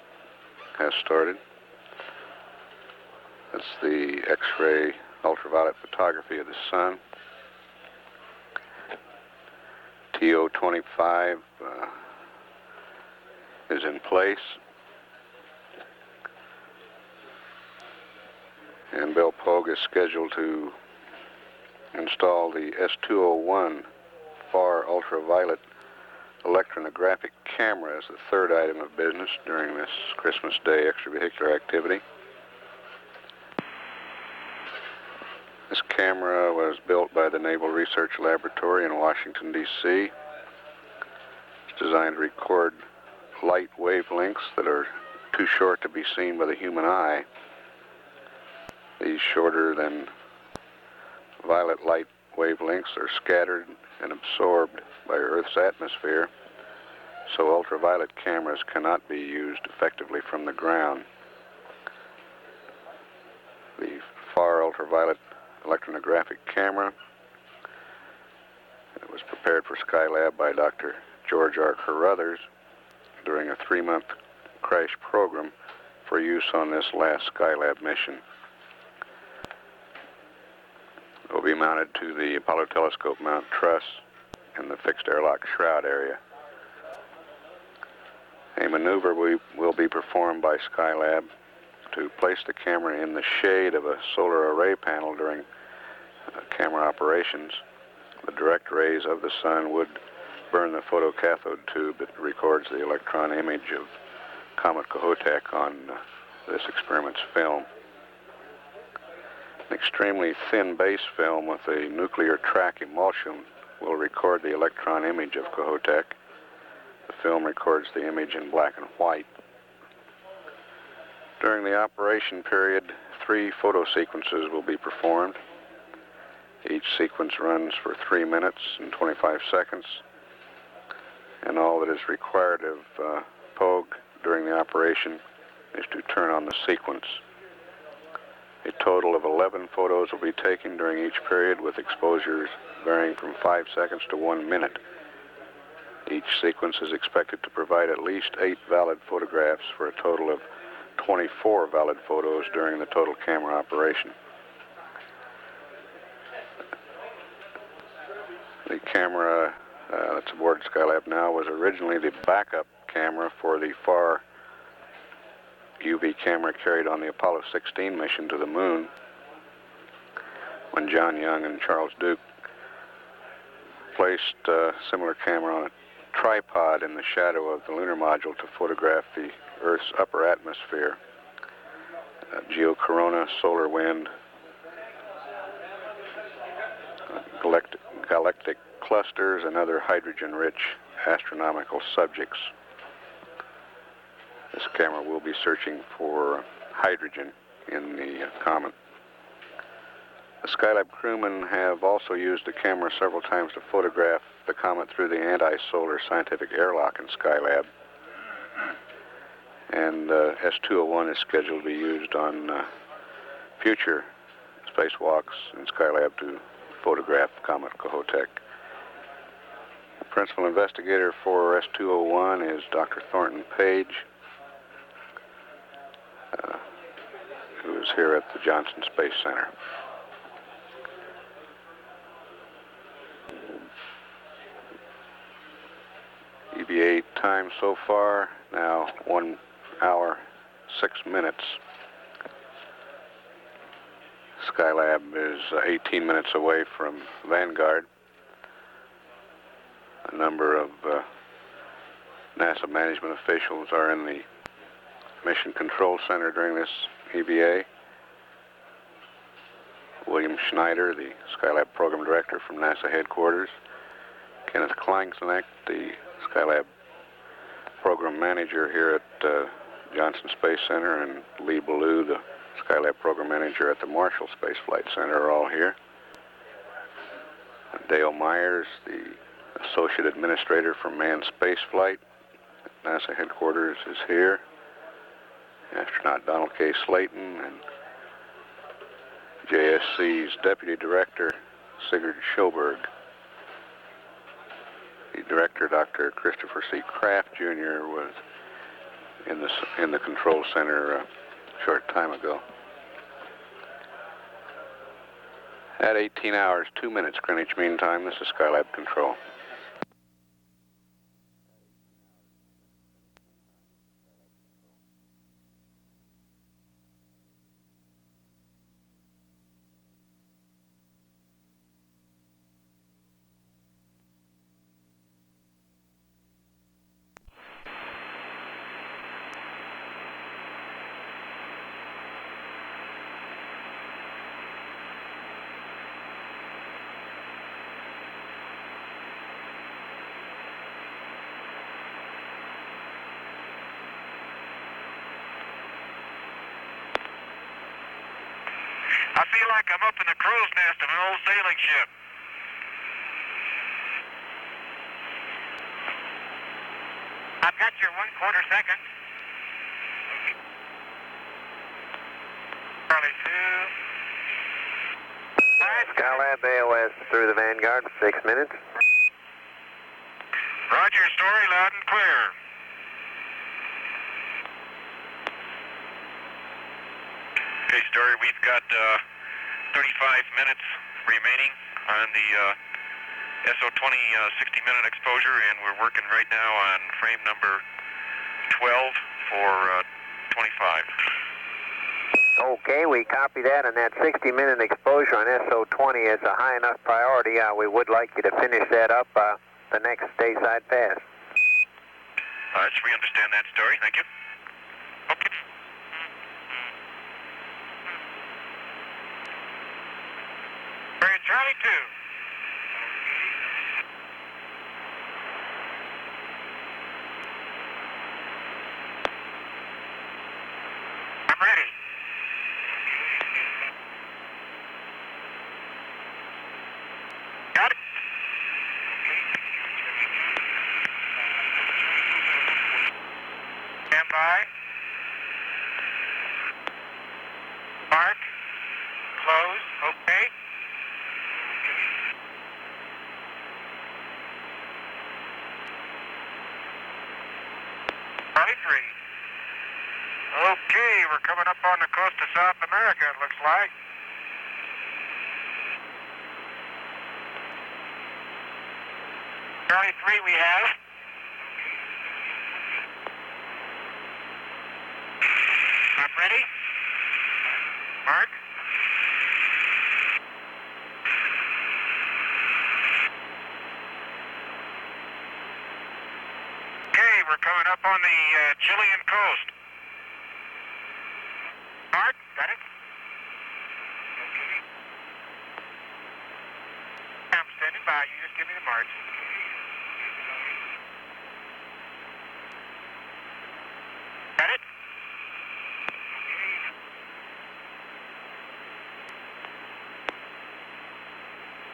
has started. That's the X-ray ultraviolet photography of the sun. TO-25 is in place, and Bill Pogue is scheduled to install the S201 far ultraviolet electronographic camera as the third item of business during this Christmas Day extravehicular activity. This camera was built by the Naval Research Laboratory in Washington, D.C. It's designed to record light wavelengths that are too short to be seen by the human eye. These shorter than violet light wavelengths are scattered and absorbed by Earth's atmosphere, so ultraviolet cameras cannot be used effectively from the ground. The far ultraviolet electronographic camera. It was prepared for Skylab by Dr. George R. Carruthers during a 3-month crash program for use on this last Skylab mission. It will be mounted to the Apollo telescope mount truss in the fixed airlock shroud area. A maneuver will be performed by Skylab to place the camera in the shade of a solar array panel during camera operations. The direct rays of the sun would burn the photocathode tube that records the electron image of Comet Kohoutek on this experiment's film. An extremely thin base film with a nuclear track emulsion will record the electron image of Kohoutek. The film records the image in black and white. During the operation period, 3 photo sequences will be performed. Each sequence runs for 3 minutes and 25 seconds, and all that is required of Pogue during the operation is to turn on the sequence. A total of 11 photos will be taken during each period, with exposures varying from 5 seconds to 1 minute. Each sequence is expected to provide at least 8 valid photographs for a total of 24 valid photos during the total camera operation. The camera that's aboard Skylab now was originally the backup camera for the far UV camera carried on the Apollo 16 mission to the moon, when John Young and Charles Duke placed a similar camera on a tripod in the shadow of the lunar module to photograph the Earth's upper atmosphere, geocorona, solar wind, galactic clusters, and other hydrogen-rich astronomical subjects. This camera will be searching for hydrogen in the comet. The Skylab crewmen have also used the camera several times to photograph the comet through the anti-solar scientific airlock in Skylab. And S-201 is scheduled to be used on future spacewalks in Skylab to photograph Comet Kohoutek. The principal investigator for S-201 is Dr. Thornton Page, who is here at the Johnson Space Center. EVA time so far, now 1 hour, 6 minutes. Skylab is 18 minutes away from Vanguard. A number of NASA management officials are in the Mission Control Center during this EVA. William Schneider, the Skylab Program Director from NASA headquarters. Kenneth Kleinseneck, the Skylab Program Manager here at Johnson Space Center, and Lee Ballou, the Skylab Program Manager at the Marshall Space Flight Center, are all here. Dale Myers, the Associate Administrator for Manned Spaceflight at NASA headquarters, is here. Astronaut Donald K. Slayton and JSC's Deputy Director, Sigurd Schoberg. The Director, Dr. Christopher C. Kraft, Jr., was in the Control Center a short time ago. At 18 hours, 2 minutes Greenwich Mean Time, this is Skylab Control. I feel like I'm up in the crow's nest of an old sailing ship. I've got your 1/4 second. Charlie 2. Skylab AOS through the Vanguard, 6 minutes. Roger, story loud and clear. Okay, Story, we've got 35 minutes remaining on the SO20 60-minute exposure, and we're working right now on frame number 12 for 25. Okay, we copy that, and that 60-minute exposure on SO20 is a high enough priority. We would like you to finish that up the next dayside pass. All right, so we understand that, Story. Thank you. Okay. Charlie 2. I'm ready. Got it. Stand by. Mark. Close. Okay. Charlie 3. Okay, we're coming up on the coast of South America, it looks like. Charlie 3 we have. I'm ready. Mark. Okay, we're coming up on the Chilean coast. Mark, got it? I'm standing by. You just give me the mark. Got it?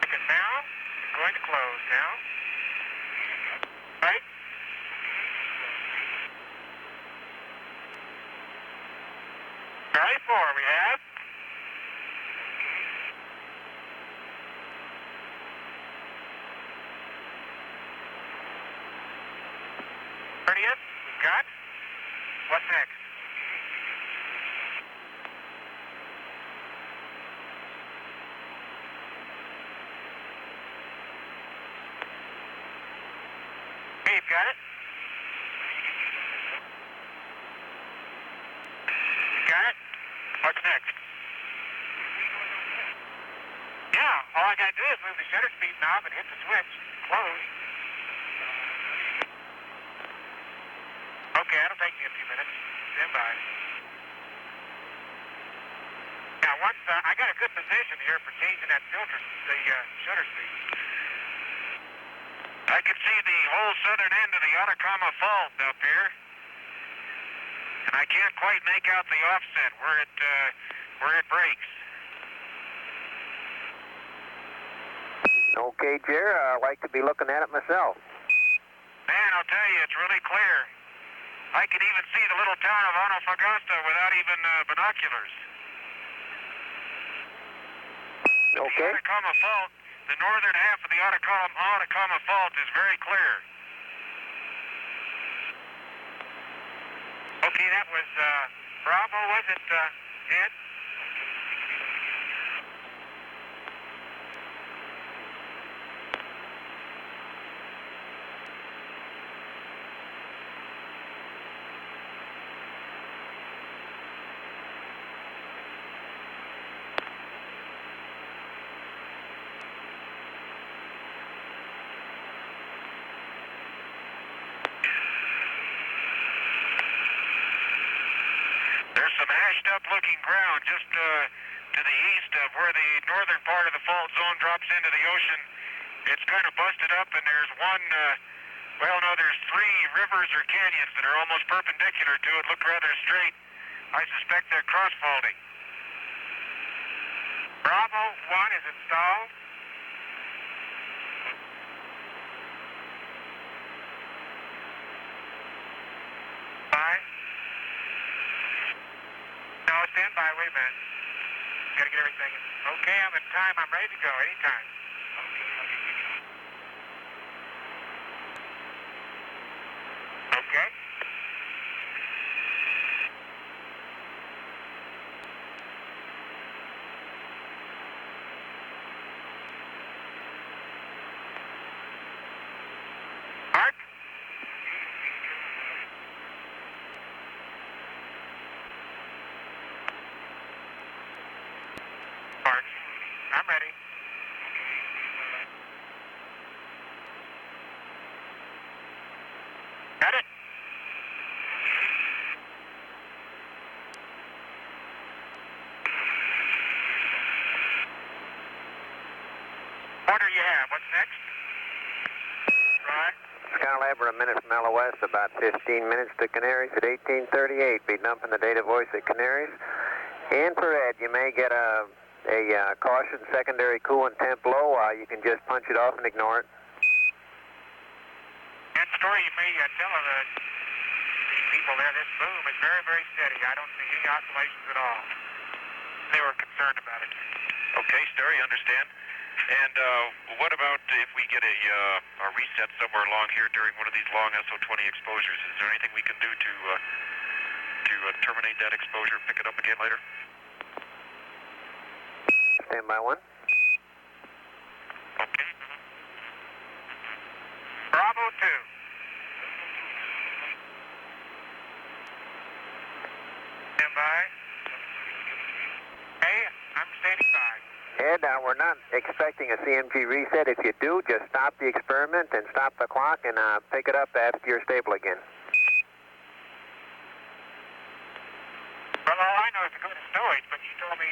Second now. I'm going to close now. Right? Charlie 4 we have. Thirtieth, we've got. What's next? Okay, you've got it. Got it? What's next? Yeah, all I gotta do is move the shutter speed knob and hit the switch. Close. Okay, that'll take me a few minutes. Stand by. Now, once I got a good position here for changing that filter, the shutter speed. I can see the whole southern end of the Atacama Fault up here, and I can't quite make out the offset where it breaks. Okay, Jer, I'd like to be looking at it myself. Man, I'll tell you, it's really clear. I can even see the little town of Antofagasta without even binoculars. Okay. The Atacama Fault, the northern half of the Atacama Fault is very clear. Okay, that was Bravo, was it, Ed? There's some hashed up looking ground just to the east of where the northern part of the fault zone drops into the ocean. It's kind of busted up, and there's one, there's 3 rivers or canyons that are almost perpendicular to it, look rather straight. I suspect they're cross faulting. Bravo 1 is installed. No, stand by, wait a minute. Gotta get everything. Okay, I'm in time. I'm ready to go anytime. Okay. Mark? Mark, I'm ready. Got it? What do you have? What's next? Right. Skylab, we're a minute from LOS, about 15 minutes to Canaries at 1838. Be dumping the data voice at Canaries. And for Ed, you may get a a caution, secondary coolant temp low. You can just punch it off and ignore it. And Story, you may tell the people there this boom is very, very steady. I don't see any oscillations at all. They were concerned about it. Okay, Story, understand. And what about if we get a reset somewhere along here during one of these long SO20 exposures? Is there anything we can do to terminate that exposure, pick it up again later? Stand by 1. Okay. Bravo 2. Stand by. Hey, I'm standing by. Ed, we're not expecting a CMG reset. If you do, just stop the experiment and stop the clock and pick it up after you're stable again. Well, all I know is to go to storage, but you told me,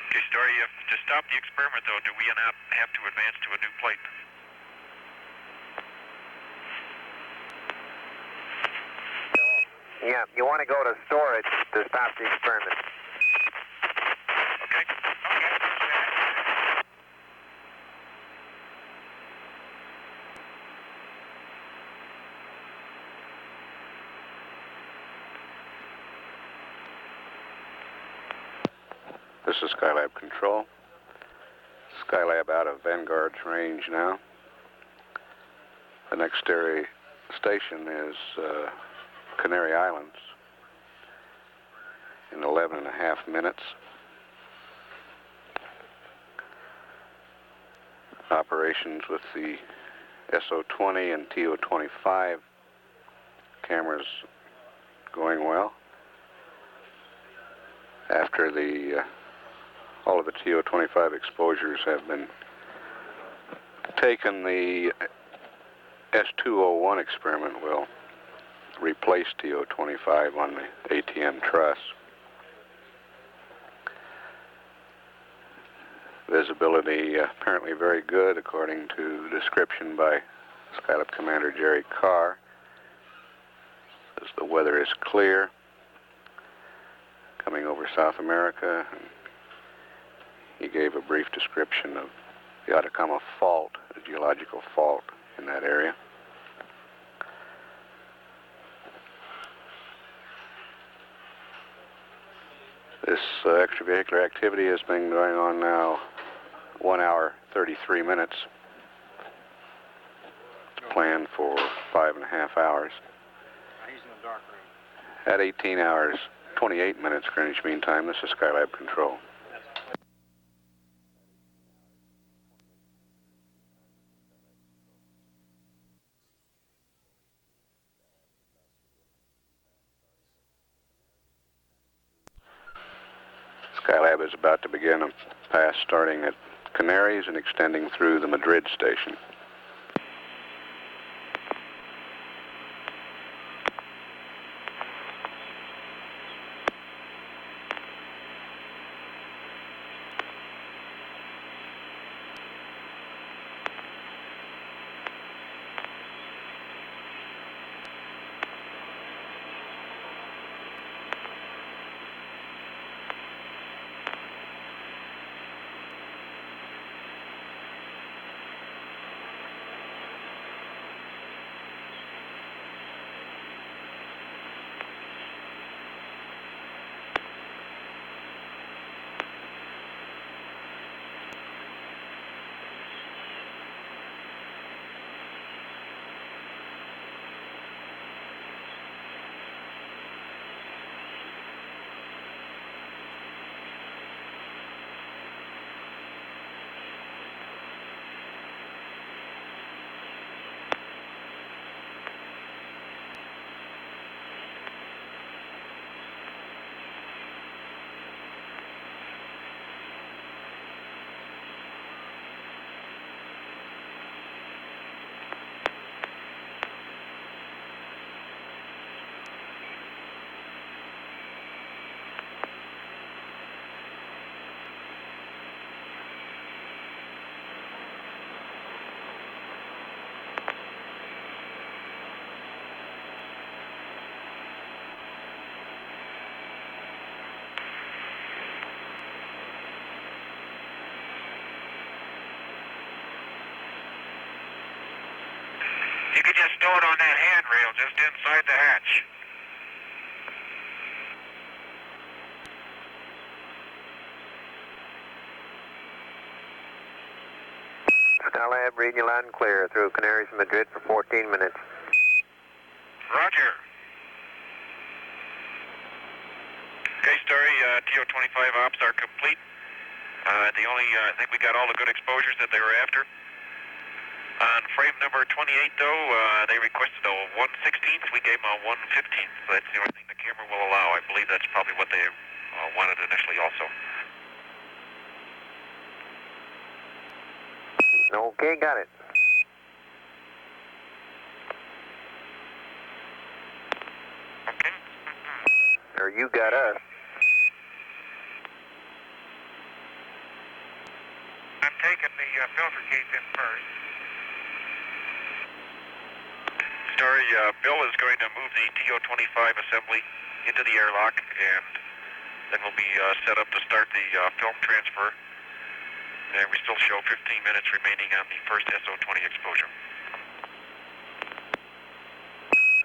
Okay, Story, to stop the experiment, though, do we not have to advance to a new plate? Yeah, you want to go to storage to stop the experiment. Okay. This is Skylab Control. Skylab out of Vanguard's range now. The next station is Canary Islands in 11.5 minutes. Operations with the SO20 and TO25 cameras going well. After all of the TO25 exposures have been taken, the S201 experiment will replace TO25 on the ATM truss. Visibility apparently very good, according to description by Skylab Commander Gerald Carr. Says the weather is clear, coming over South America. And he gave a brief description of the Atacama Fault, a geological fault in that area. This extravehicular activity has been going on now 1 hour, 33 minutes. Planned for 5.5 hours. He's in the dark room. At 18 hours, 28 minutes Greenwich Mean Time, this is Skylab Control. Skylab is about to begin a pass starting at Canaries and extending through the Madrid station. just stowed on that handrail just inside the hatch. Skylab reading you loud and clear through Canaries Madrid for 14 minutes. Roger. Okay, Story, TO-25 ops are complete. I think we got all the good exposures that they were after. On frame number 28, though, they requested a 1/16th. We gave them a 1/15th. So that's the only thing the camera will allow. I believe that's probably what they wanted initially also. Okay, got it. Okay. Or you got us. I'm taking the filter case in first. Story, Bill is going to move the TO-25 assembly into the airlock, and then we'll be set up to start the film transfer. And we still show 15 minutes remaining on the first SO-20 exposure.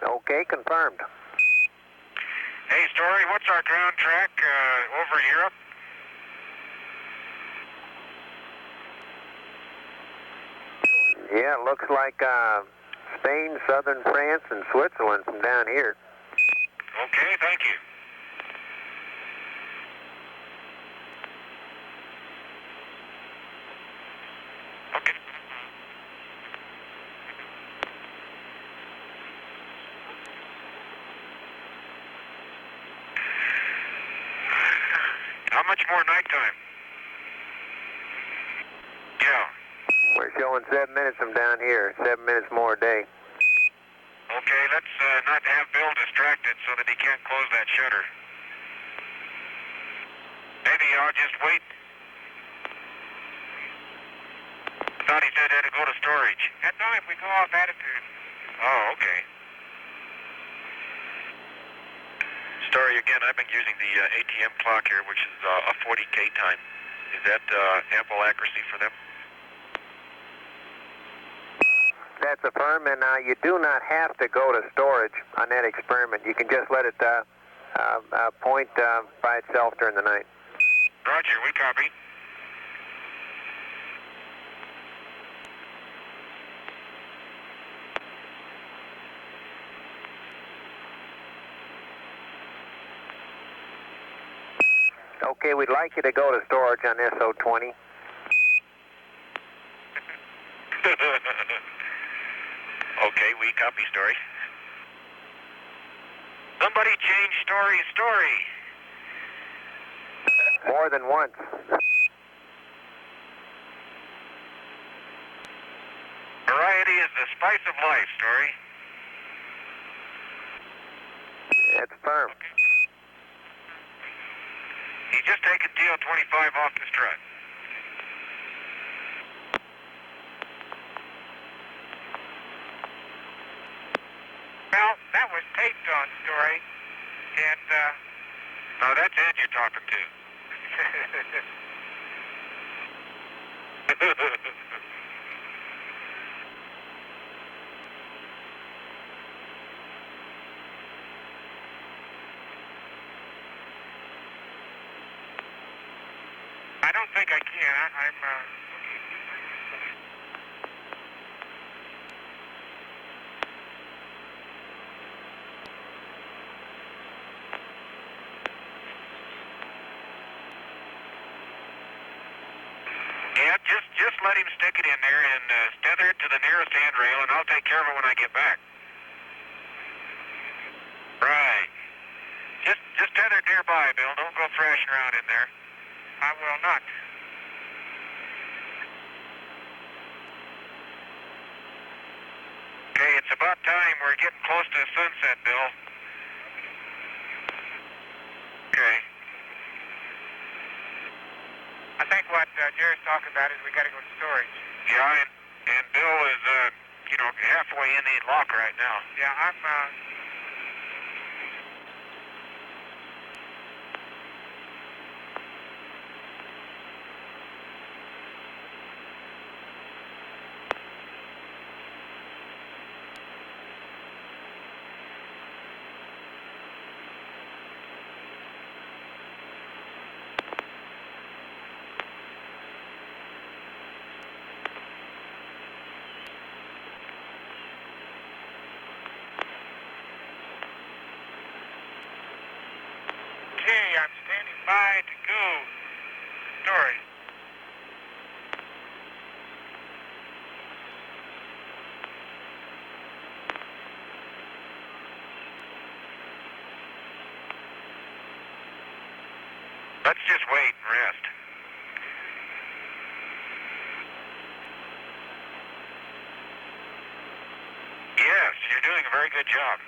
Okay, confirmed. Hey, Story, what's our ground track over Europe? Yeah, it looks like Spain, southern France, and Switzerland from down here. Okay, thank you. Okay. How much more nighttime? Yeah. We're showing 7 minutes from down here, 7 minutes more a day. Okay, let's not have Bill distracted so that he can't close that shutter. Maybe I'll just wait. Thought he said he had to go to storage. That's only if we go off attitude. Oh, okay. Story, again, I've been using the ATM clock here, which is a 40K time. Is that ample accuracy for them? That's affirmed, and you do not have to go to storage on that experiment. You can just let it point by itself during the night. Roger, we copy. Okay, we'd like you to go to storage on SO-20. Okay, we copy, Story. Somebody change story. More than once. Variety is the spice of life, Story. That's firm. He's just taken TO-25 off the strut. Well, that was taped on, Story. And, no, that's Ed you're talking to. I don't think I can. I'm Yeah, just let him stick it in there and tether it to the nearest handrail, and I'll take care of it when I get back. Right. Just tether it nearby, Bill. Don't go thrashing around in there. I will not. Okay, it's about time. We're getting close to sunset, Bill. Okay. I think what Jerry's talking about is we got to go to storage. Yeah, and Bill is, halfway in the lock right now. Yeah, I'm, Let's just wait and rest. Yes, you're doing a very good job.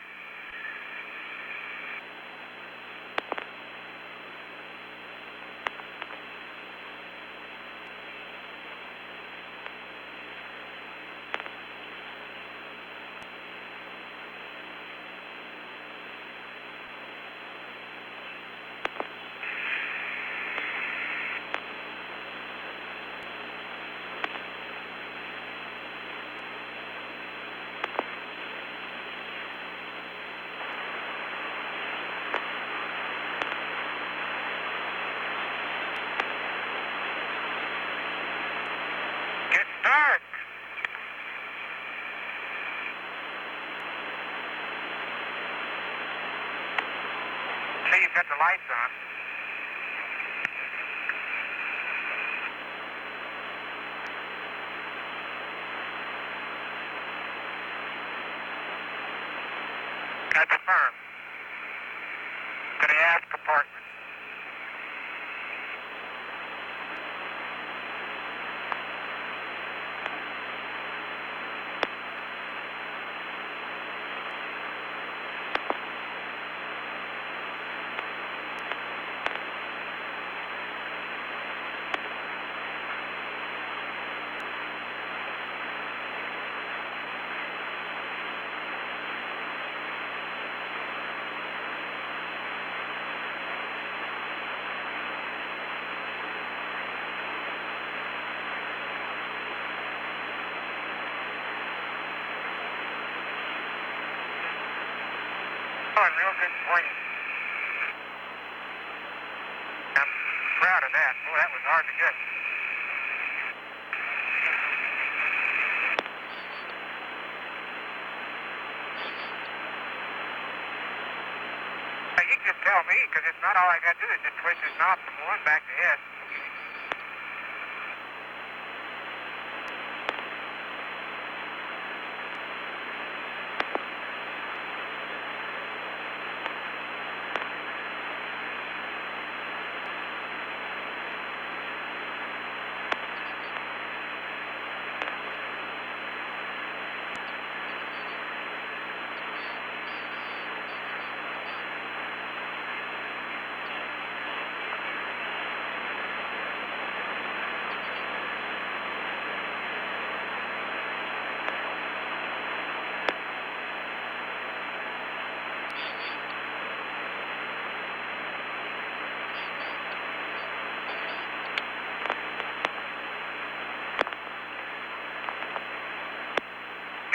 Dark. See, you've got the lights on. That's firm. To the aft compartment. Real good pointing. I'm proud of that. Boy, that was hard to get. You can just tell me, because it's not all I got to do is just twist this knob from one back to S.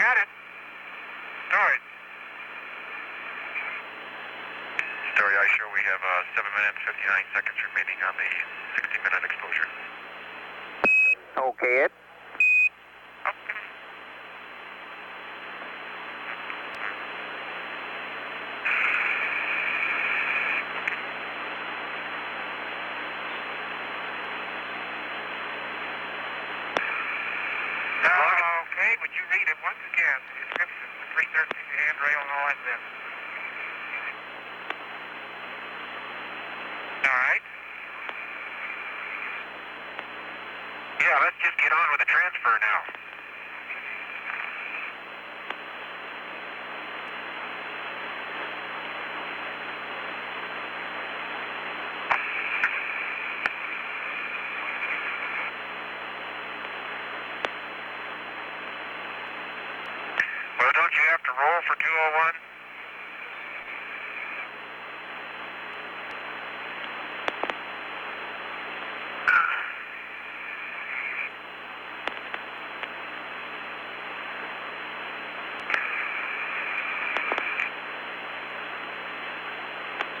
Got it. Storage. Story, I show we have 7 minutes, 59 seconds remaining on the 60-minute exposure. Okay, Ed. Okay, would you read it once again? The description, the 313, the handrail, and all that stuff. All right. Yeah, let's just get on with the transfer now. Well, don't you have to roll for 201?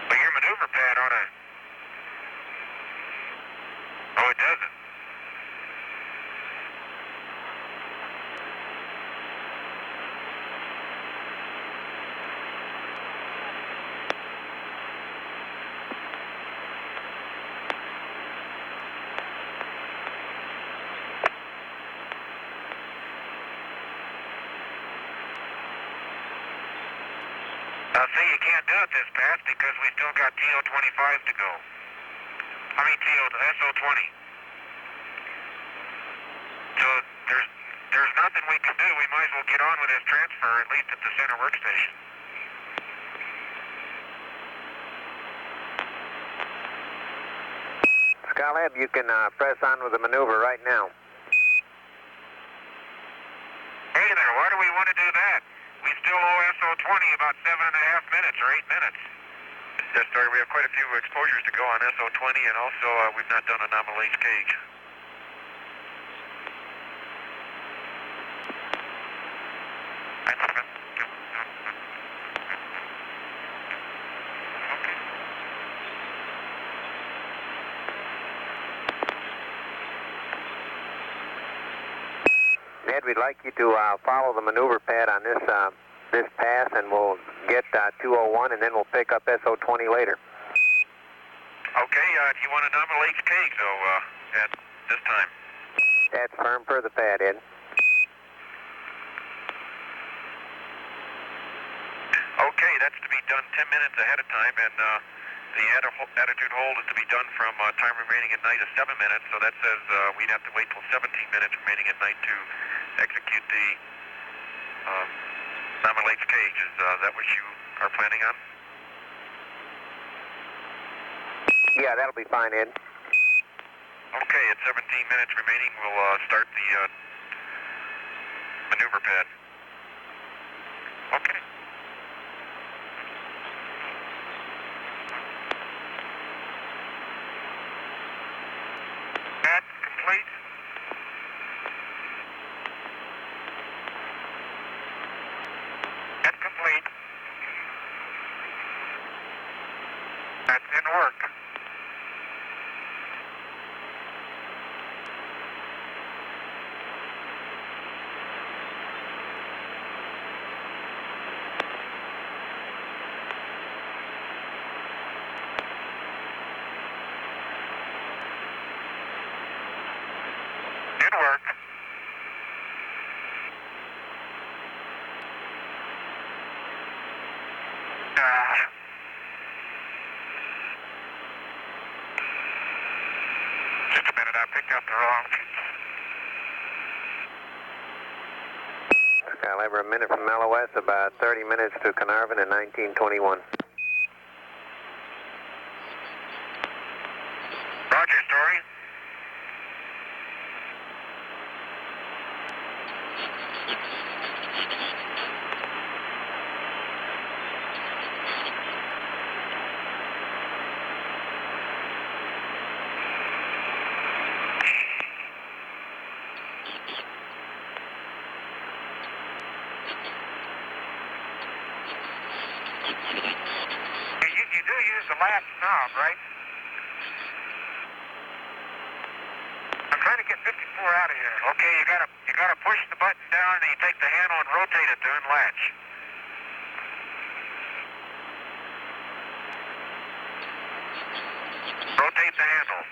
Well, your maneuver pad ought to... Oh, it doesn't. See, you can't do it this fast because we still got TO-25 to go. I mean, SO20. So there's nothing we can do. We might as well get on with this transfer, at least at the center workstation. Skylab, you can press on with the maneuver right now. Hey there, why do we want to do that? We still owe SO20 about 7.5 minutes or 8 minutes. Yes, Dory, we have quite a few exposures to go on SO20, and also we've not done a nominal H cage. Ned, we'd like you to follow the maneuver pad on this pass, and we'll get 201, and then we'll pick up SO20 later. Okay, do you want a nominal H cage, though, at this time? That's firm per the pad, Ed. Okay, that's to be done 10 minutes ahead of time, and the attitude hold is to be done from time remaining at night of 7 minutes, so that says we'd have to wait till 17 minutes remaining at night to execute the nominal H cage. Is that what you are planning on? Yeah, that'll be fine, Ed. Okay, at 17 minutes remaining, we'll start the maneuver pad. Okay. Pad complete. That's complete. That's in work. In work. Just a minute, I picked up the wrong piece. Skylab, a minute from LOS, about 30 minutes to Carnarvon in 1921. Roger, Story. You do use the last knob, right? I'm trying to get 54 out of here. Okay, you gotta push the button down and you take the handle and rotate it to unlatch. Rotate the handle.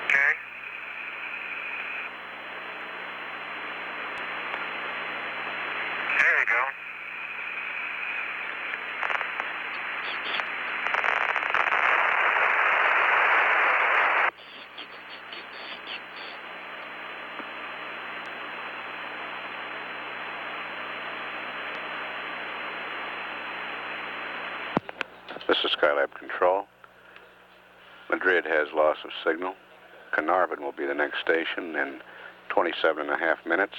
Okay. There you go. This is Skylab Control. Madrid has loss of signal. Carnarvon will be the next station in 27.5 minutes.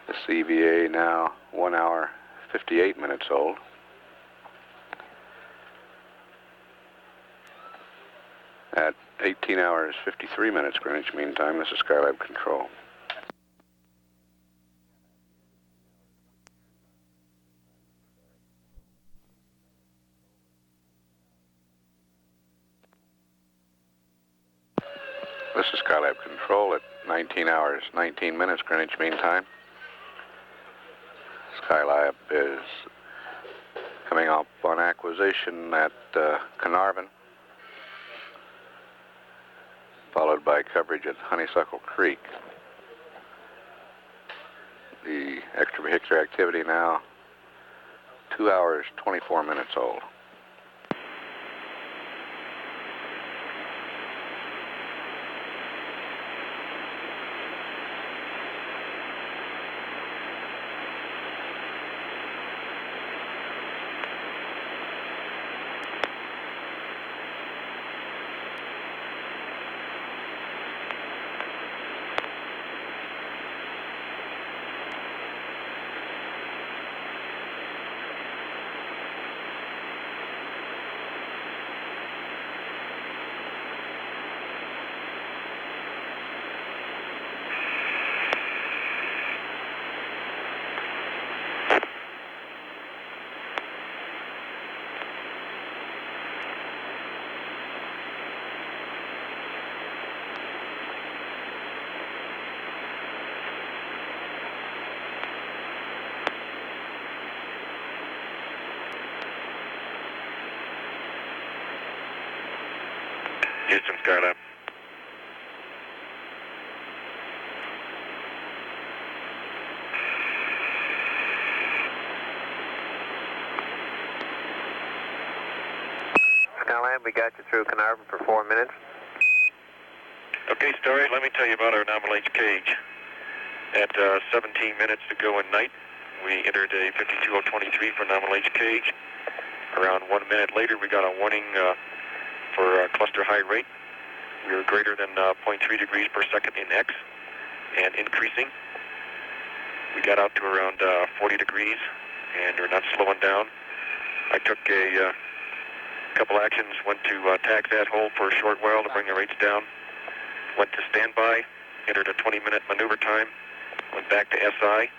The CVA now 1 hour 58 minutes old. At 18 hours 53 minutes Greenwich Mean Time, this is Skylab Control. This is Skylab Control at 19 hours 19 minutes Greenwich Mean Time. Skylab is coming up on acquisition at Carnarvon, followed by coverage at Honeysuckle Creek. The extravehicular activity now 2 hours, 24 minutes old. Houston, Skylab. Skylab, we got you through Carnarvon for 4 minutes. Okay, Story, let me tell you about our nominal H cage. At 17 minutes to go in night, we entered a 52023 for nominal H cage. Around 1 minute later, we got a warning for cluster high rate. We were greater than 0.3 degrees per second in X and increasing. We got out to around 40 degrees and we're not slowing down. I took a couple actions, went to tax that hole for a short while to bring the rates down, went to standby, entered a 20-minute maneuver time, went back to SI,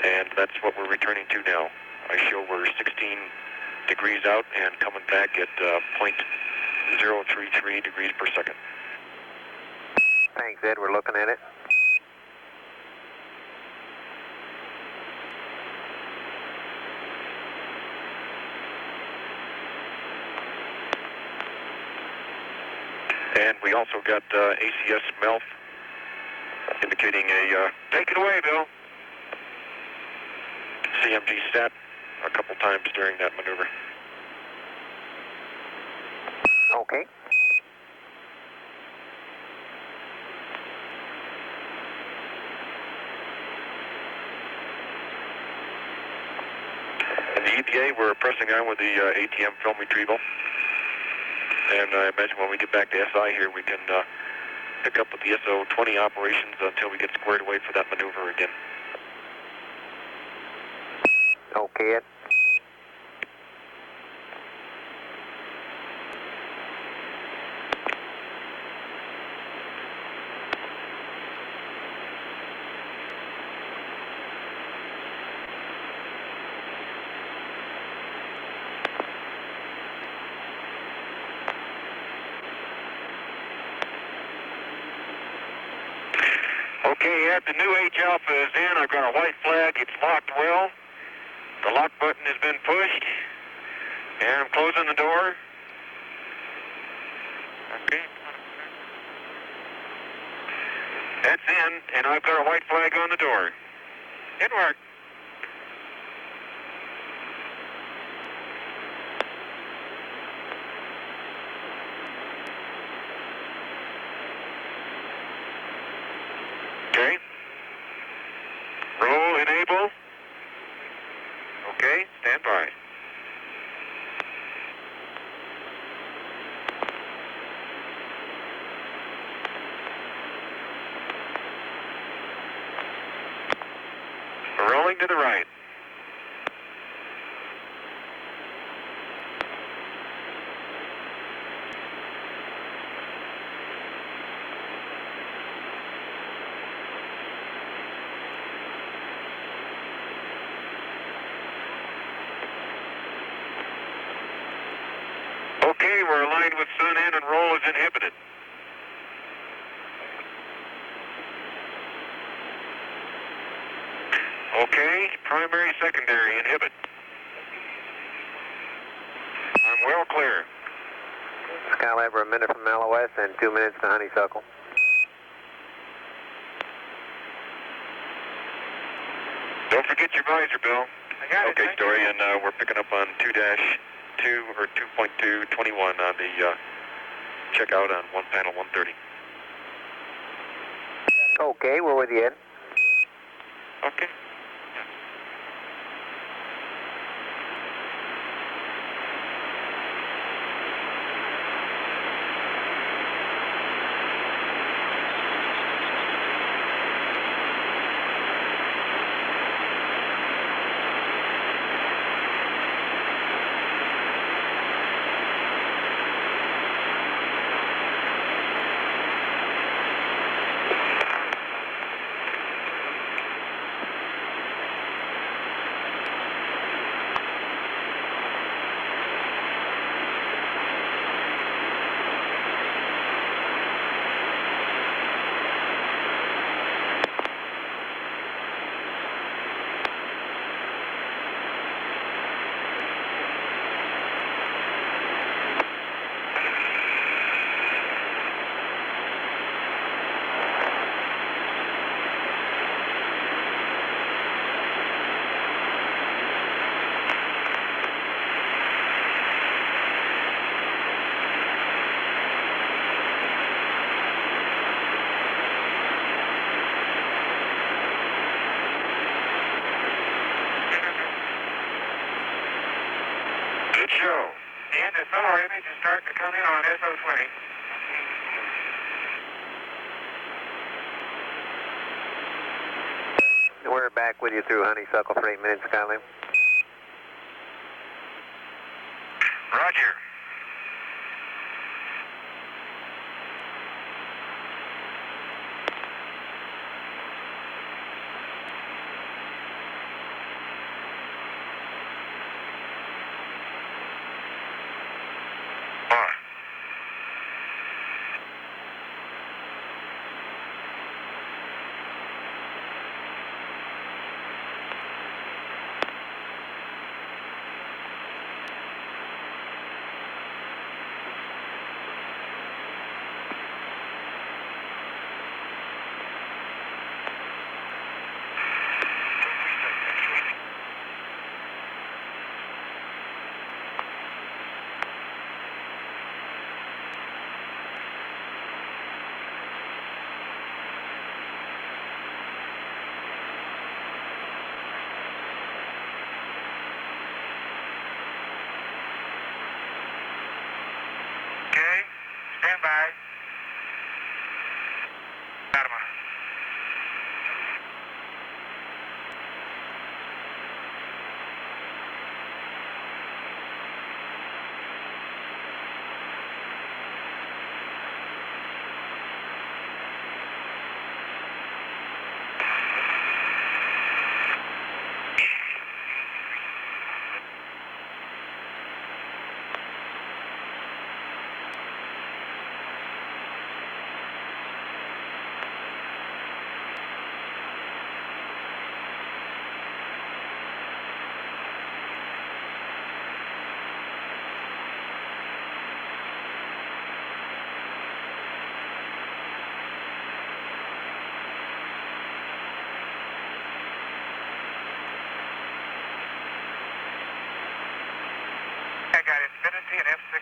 and that's what we're returning to now. I show we're 16 degrees out and coming back at 0.033 degrees per second. Thanks, Ed. We're looking at it. And we also got ACS MELF indicating a, take it away, Bill, CMG sat a couple times during that maneuver. Okay. In the EPA, we're pressing on with the ATM film retrieval. And I imagine when we get back to SI here, we can pick up with the SO-20 operations until we get squared away for that maneuver again. Okay, Ed. Okay, Ed, the new H Alpha is in. I've got a white flag. It's locked well. The lock button has been pushed. And I'm closing the door. Okay. That's in, and I've got a white flag on the door. It worked. Okay. Roll, enable. Okay, stand by. Rolling to the right. Okay, we're aligned with sun in and roll is inhibited. Okay, primary, secondary, inhibit. I'm well clear. Skylab, we're a minute from LOS and 2 minutes to Honeysuckle. get your visor, Bill. I got it. Okay, Story, and we're picking up on 2-2 or 2.221 on the checkout on one panel 130. Okay, we're with you, Ed. Okay. Good show. And the solar image is starting to come in on SO20. We're back with you through Honeysuckle for 8 minutes, Skylab. Roger. Okay, stand by. Fatima. I got Infinity and F-16.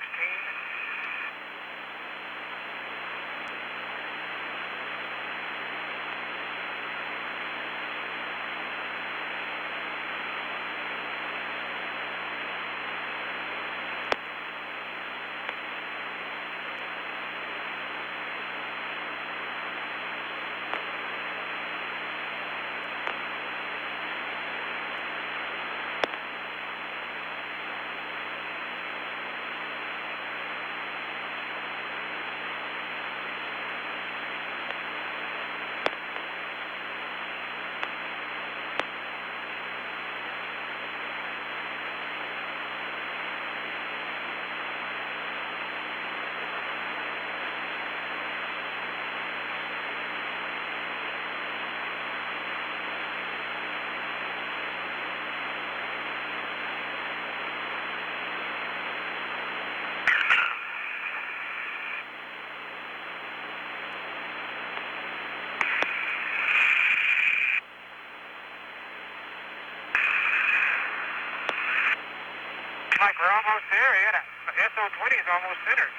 like we're almost there, Ed. SO20 is almost centered.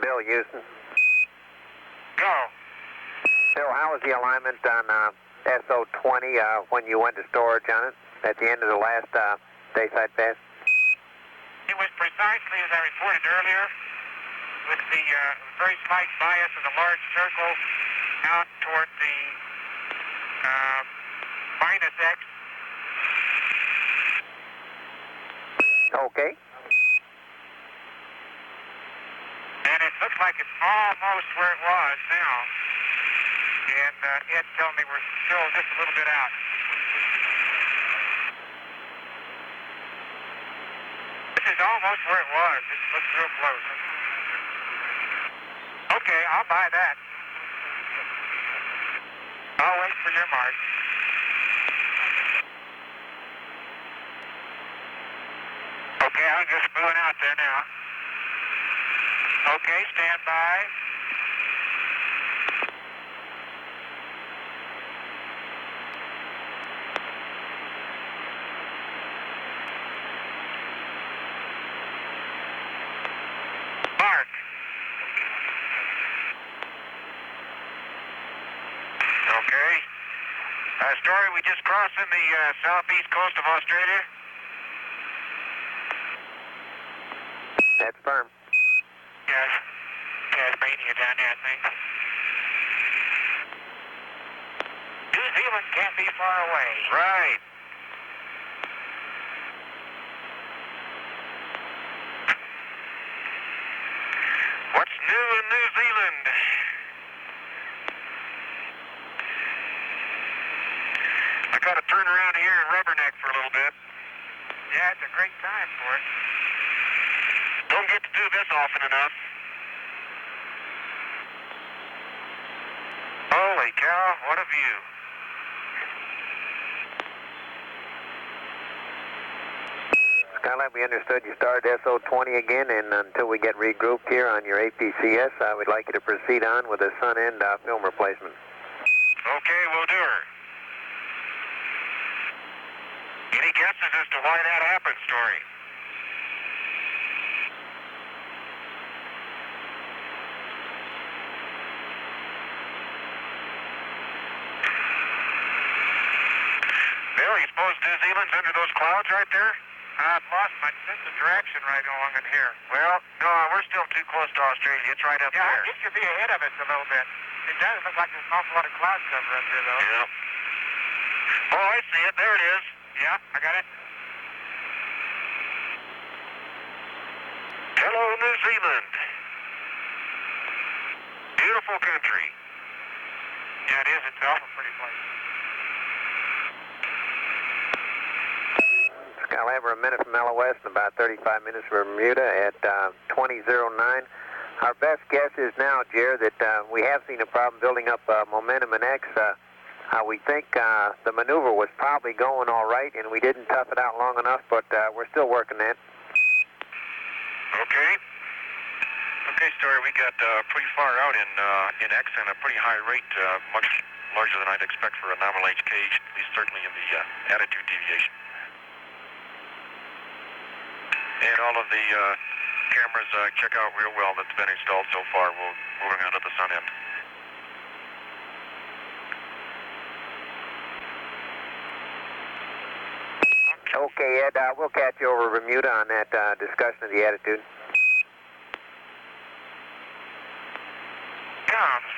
Bill, Houston. Go. Bill, how was the alignment on SO20 when you went to storage on it at the end of the last dayside pass? It was precisely as I reported earlier, with the very slight bias of the large circle out toward the minus X. Okay. And it looks like it's almost where it was now. And Ed told me we're still just a little bit out. This is almost where it was. It looks real close. Okay, I'll buy that. I'll wait for your mark. Okay, I'm just moving out there now. Okay, stand by. Mark. Okay. Story, we just crossed in the southeast coast of Australia. That's firm. Yes. Tasmania down there, I think. New Zealand can't be far away. Right. What's new in New Zealand? I got to turn around here and rubberneck for a little bit. Yeah, it's a great time for it. Don't get to do this often enough. Holy cow, what a view. Skylab, we understood you started SO20 again, and until we get regrouped here on your APCS, I would like you to proceed on with the sun end film replacement. Okay, we'll do her. Any guesses as to why that happened, Story? Bill, you suppose New Zealand's under those clouds right there? I've lost my sense of direction right along in here. Well, no, we're still too close to Australia. It's right up there. Yeah, it should be ahead of us a little bit. It does look like there's an awful lot of cloud cover up here, though. Yeah. Oh, I see it. There it is. Yeah, I got it. Hello, New Zealand. Beautiful country. Yeah, it is. It's an awful pretty place. Skylab, we're a minute from LOS and about 35 minutes from Bermuda at 2009. Our best guess is now, Jared, that we have seen a problem building up momentum in X. We think the maneuver was probably going all right, and we didn't tough it out long enough, but we're still working that. Okay. Okay, Story, we got pretty far out in X and a pretty high rate, much larger than I'd expect for a nominal H cage, at least certainly in the attitude deviation. And all of the cameras check out real well that's been installed so far. We're moving on to the sun end. Okay, Ed, we'll catch you over Bermuda on that discussion of the attitude. Comes.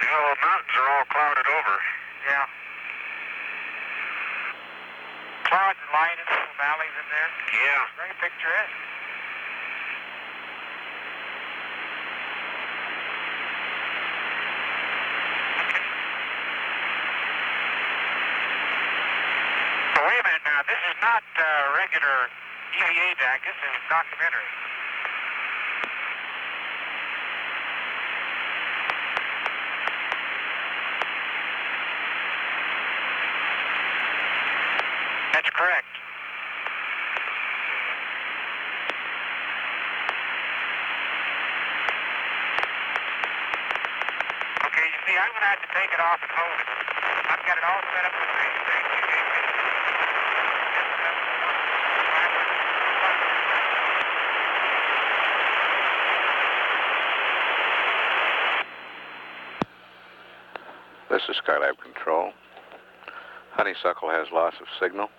The old mountains are all clouded over. Yeah. Clouds and light in some valleys in there. Yeah. Very picturesque. Oh, wait a minute now. This is not regular EVA DAC. This is documentary. That's correct. Okay, you see, I'm going to have to take it off and hold it. I've got it all set up with my thing. This is Skylab Control. Honeysuckle has loss of signal.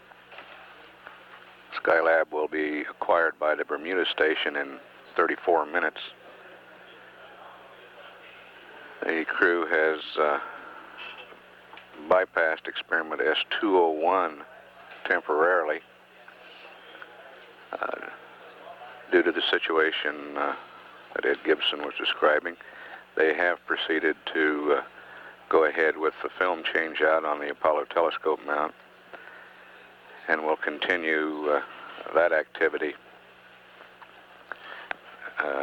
Skylab will be acquired by the Bermuda station in 34 minutes. The crew has bypassed experiment S201 temporarily due to the situation that Ed Gibson was describing. They have proceeded to go ahead with the film change out on the Apollo telescope mount, and will continue that activity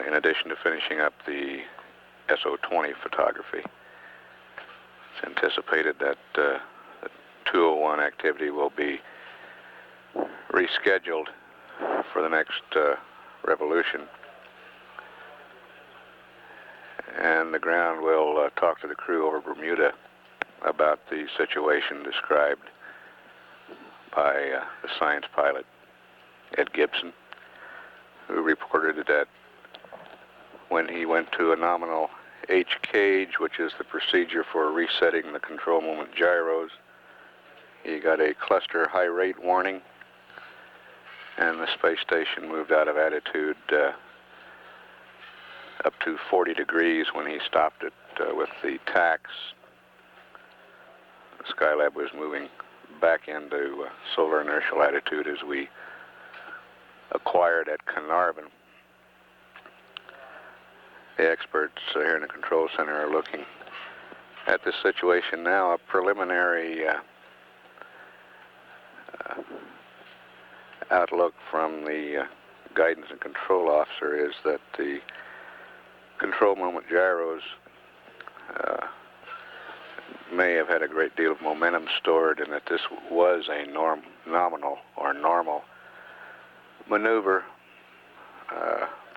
in addition to finishing up the SO20 photography. It's anticipated that the 201 activity will be rescheduled for the next revolution, and the ground will talk to the crew over Bermuda about the situation described by the science pilot, Ed Gibson, who reported that when he went to a nominal H cage, which is the procedure for resetting the control moment gyros, he got a cluster high rate warning, and the space station moved out of attitude up to 40 degrees when he stopped it with the tacks. The Skylab was moving back into solar inertial attitude as we acquired at Carnarvon. The experts here in the control center are looking at this situation now. A preliminary outlook from the guidance and control officer is that the control moment gyros may have had a great deal of momentum stored, and that this was a nominal or normal maneuver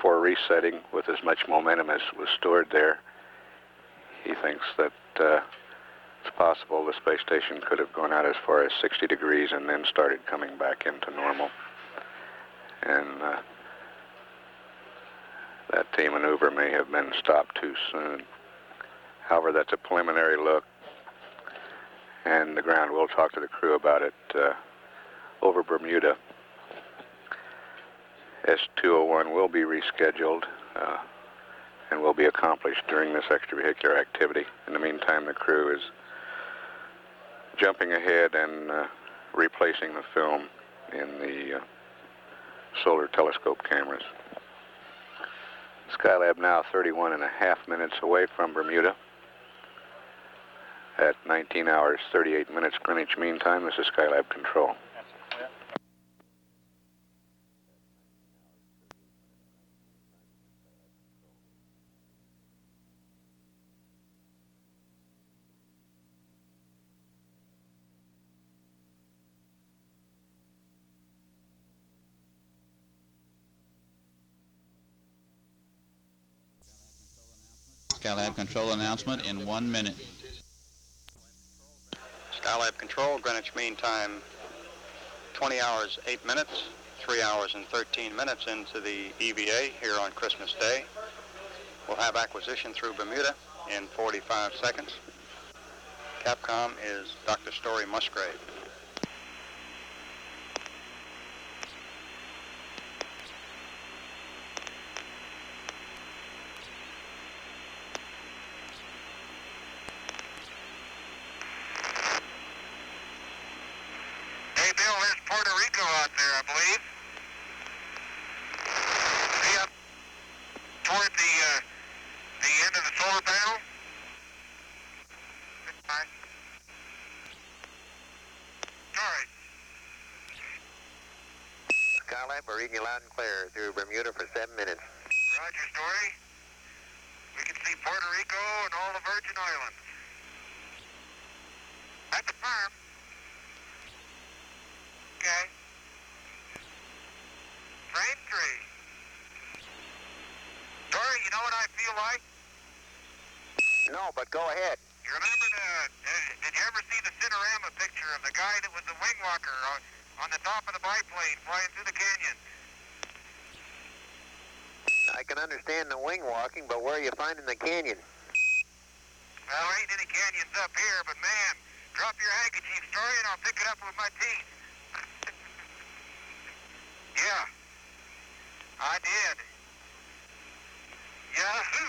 for resetting with as much momentum as was stored there. He thinks that it's possible the space station could have gone out as far as 60 degrees and then started coming back into normal. And that T maneuver may have been stopped too soon. However, that's a preliminary look, and the ground will talk to the crew about it over Bermuda. S201 will be rescheduled and will be accomplished during this extravehicular activity. In the meantime, the crew is jumping ahead and replacing the film in the solar telescope cameras. Skylab now 31 and a half minutes away from Bermuda at 19 hours 38 minutes Greenwich Mean Time. This is Skylab Control. Skylab Control announcement in 1 minute. Skylab Control, Greenwich Mean Time, 20 hours 8 minutes, 3 hours and 13 minutes into the EVA here on Christmas Day. We'll have acquisition through Bermuda in 45 seconds. Capcom is Dr. Story Musgrave. Puerto Rico out there, I believe. See up toward the end of the solar panel? All right. Skylab, we're reading you loud and clear through Bermuda for 7 minutes. Roger, Story. We can see Puerto Rico and all the Virgin Islands. At the farm. Okay. Frame 3. Dory, you know what I feel like? No, but go ahead. You remember did you ever see the Cinerama picture of the guy that was the wing walker on the top of the biplane flying through the canyon? I can understand the wing walking, but where are you finding the canyon? Well, there ain't any canyons up here, but man, drop your handkerchief, Story, and I'll pick it up with my teeth. Yeah, I did. Yahoo!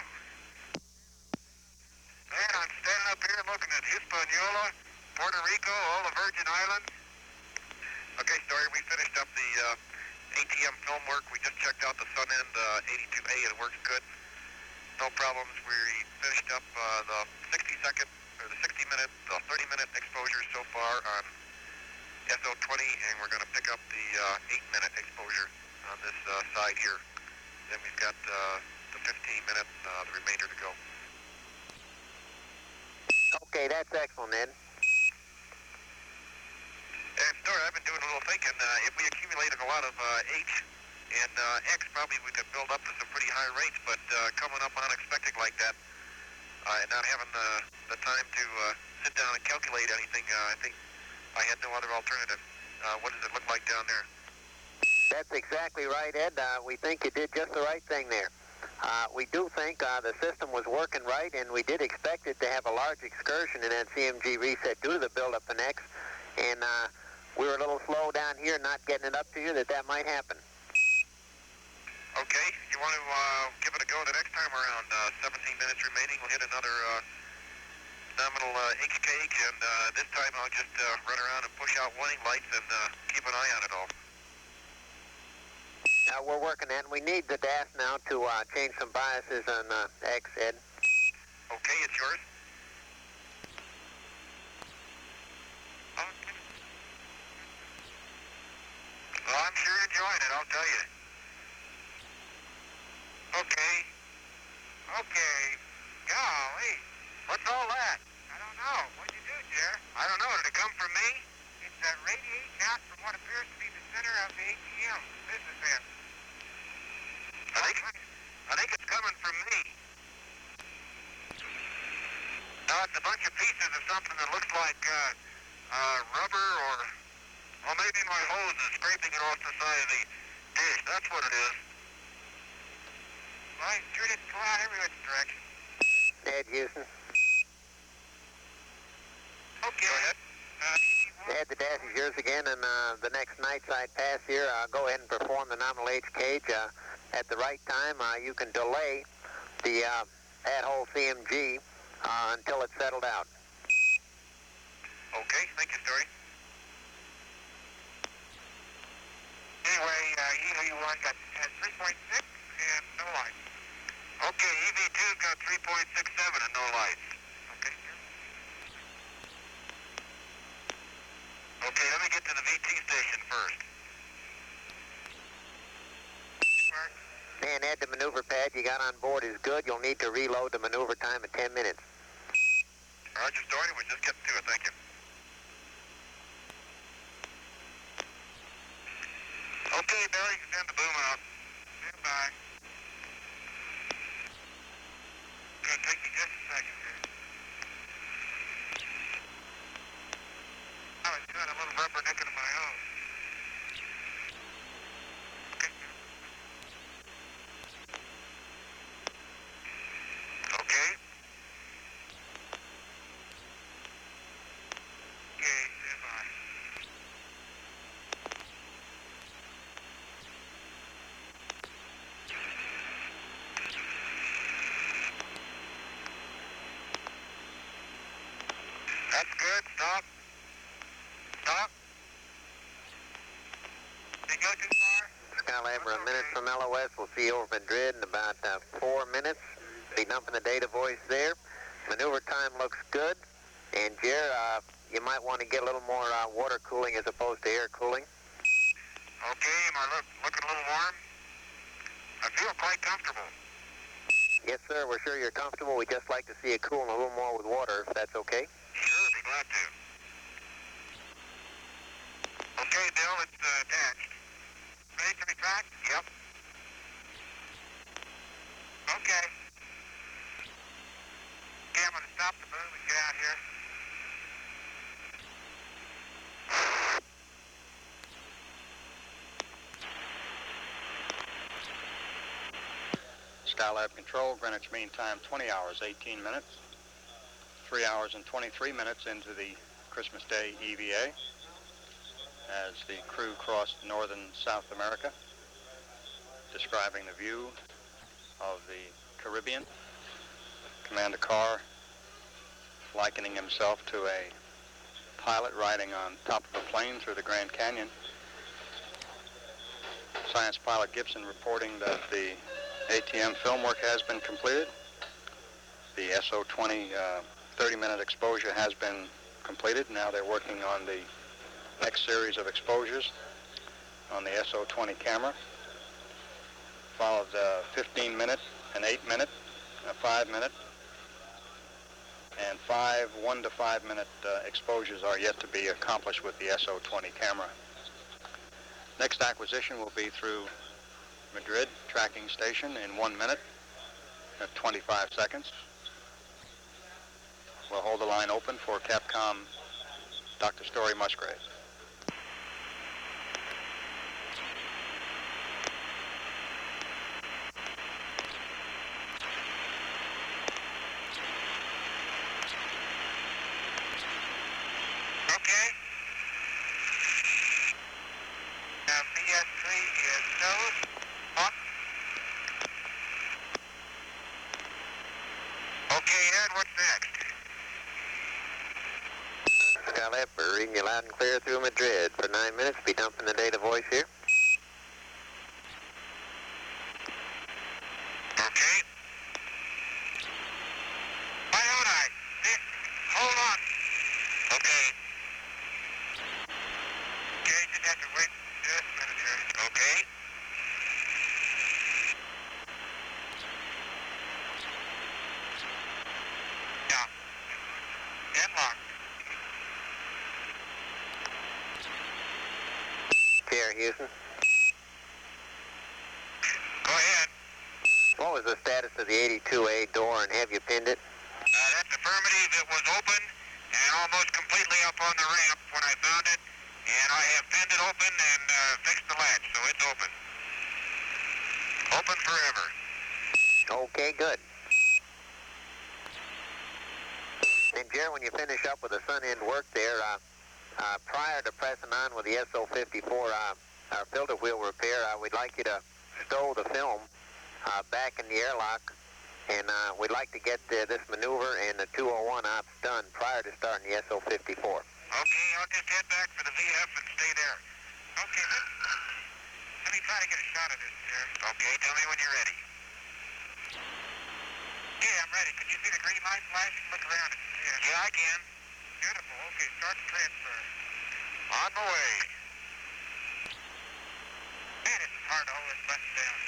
Man, I'm standing up here looking at Hispaniola, Puerto Rico, all the Virgin Islands. Okay, Story, we finished up the ATM film work. We just checked out the sun end 82A. It works good. No problems. We finished up the 60-second, or the 60-minute, the 30-minute exposure so far on SO20, and we're going to pick up the 8-minute exposure on this side here. Then we've got the 15-minute, the remainder to go. Okay, that's excellent, Ed. And Story, I've been doing a little thinking. If we accumulated a lot of H and X, probably we could build up to some pretty high rates, but coming up unexpected like that, and not having the time to sit down and calculate anything, I think I had no other alternative. What does it look like down there? That's exactly right, Ed. We think you did just the right thing there. We do think the system was working right, and we did expect it to have a large excursion in that CMG reset due to the buildup in X, and we were a little slow down here not getting it up to you that might happen. Okay, you want to give it a go the next time around? 17 minutes remaining, we'll hit another nominal H cage, and this time I'll just run around and push out warning lights and keep an eye on it all. We're working on it. We need the DAS now to change some biases on X, Ed. Okay, it's yours. Okay. Well, I'm sure enjoying it, I'll tell you. Okay. Okay. Golly. What's all that? I don't know. What'd you do, Jer? I don't know. Did it come from me? It's radiating out from what appears to be the center of the ATM business end. I think it's coming from me. Now, it's a bunch of pieces of something that looks like rubber or maybe my hose is scraping it off the side of the dish. That's what it is. Well, it sure didn't go out every which direction. Ed Houston. Okay. Go ahead. Ed, the dash is yours again, and the next night side pass here, go ahead and perform the nominal H cage. At the right time, you can delay the at-hole CMG until it's settled out. Okay, thank you, Story. Anyway, EV1 got 3.6 and no lights. Okay, EV2 got 3.67 and no lights. Okay. Okay, let me get to the VT station first. And Ed, the maneuver pad you got on board is good. You'll need to reload the maneuver time in 10 minutes. Roger, Story. We're just getting to it. Thank you. Okay, Barry, send the boom out. Stand by. Gonna take me just a second here. Oh, it's got a little rubber nicking of my own. Okay. Okay. Okay, stand by. That's good. Stop. Stop. Did you go too far? Skylab, we're a minute from LOS. We'll see you over Madrid in about 4 minutes. Be dumping the data voice there. Maneuver time looks good. And Jer, you might want to get a little more water cooling as opposed to air cooling. Okay, am I looking a little warm? I feel quite comfortable. Yes, sir. We're sure you're comfortable. We'd just like to see you cooling a little more with water, if that's okay. Sure, be glad to. Okay, Okay, Bill, it's attached. Ready to retract? Yep. Okay. Okay, I'm going to stop the boom and get out here. Skylab Control, Greenwich Mean Time, 20 hours, 18 minutes. 3 hours and 23 minutes into the Christmas Day EVA as the crew crossed northern South America, describing the view of the Caribbean. Commander Carr likening himself to a pilot riding on top of a plane through the Grand Canyon. Science pilot Gibson reporting that the ATM film work has been completed. The SO-20 30-minute exposure has been completed. Now they're working on the next series of exposures on the SO-20 camera. Followed 15-minute, an 8-minute, a 5-minute, and 5 1 to 5 minute exposures are yet to be accomplished with the SO-20 camera. Next acquisition will be through Madrid tracking station in 1 minute at 25 seconds. We'll hold the line open for Capcom Dr. Story Musgrave. Okay. BS3 is nose up. Okay, Ed, what's next? Skylab, we're reading you loud and clear through Madrid. For 9 minutes, be dumping the data voice here. Okay. Why don't I? Hold on. Okay. Okay, just have to wait just a minute here. Okay. Yeah. Deadlock. Here, Houston. Go ahead. What was the status of the 82A door, and have you pinned it? That's affirmative. It was open and almost completely up on the ramp when I found it, and I have pinned it open and fixed the latch, so it's open. Open forever. Okay, good. And Jerry, when you finish up with the sun end work there, prior to pressing on with the SO-54, our filter wheel repair, we'd like you to stow the film back in the airlock, and we'd like to get this maneuver and the 201 ops done prior to starting the SO-54. Okay, I'll just head back for the VF and stay there. Okay, let me try to get a shot of this, Jerry. Okay, tell me when you're ready. Yeah, I'm ready. Can you see the green light flashing? Look around it. Yeah, I can. Beautiful. Okay, start the transfer. On the way. Man, it's hard to hold this button down.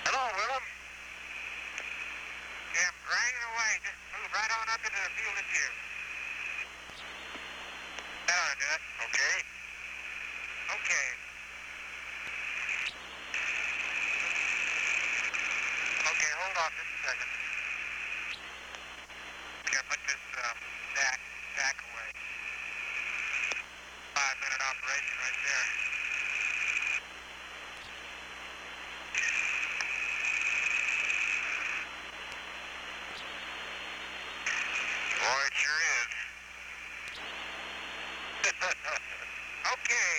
Hello, Willem. Yeah, I'm grinding away. Just move right on up into the field of view. That'll do it. Okay. Okay. Okay, hold on just a second. I gotta put this back away. 5-minute operation right there. Boy, it sure is. Okay,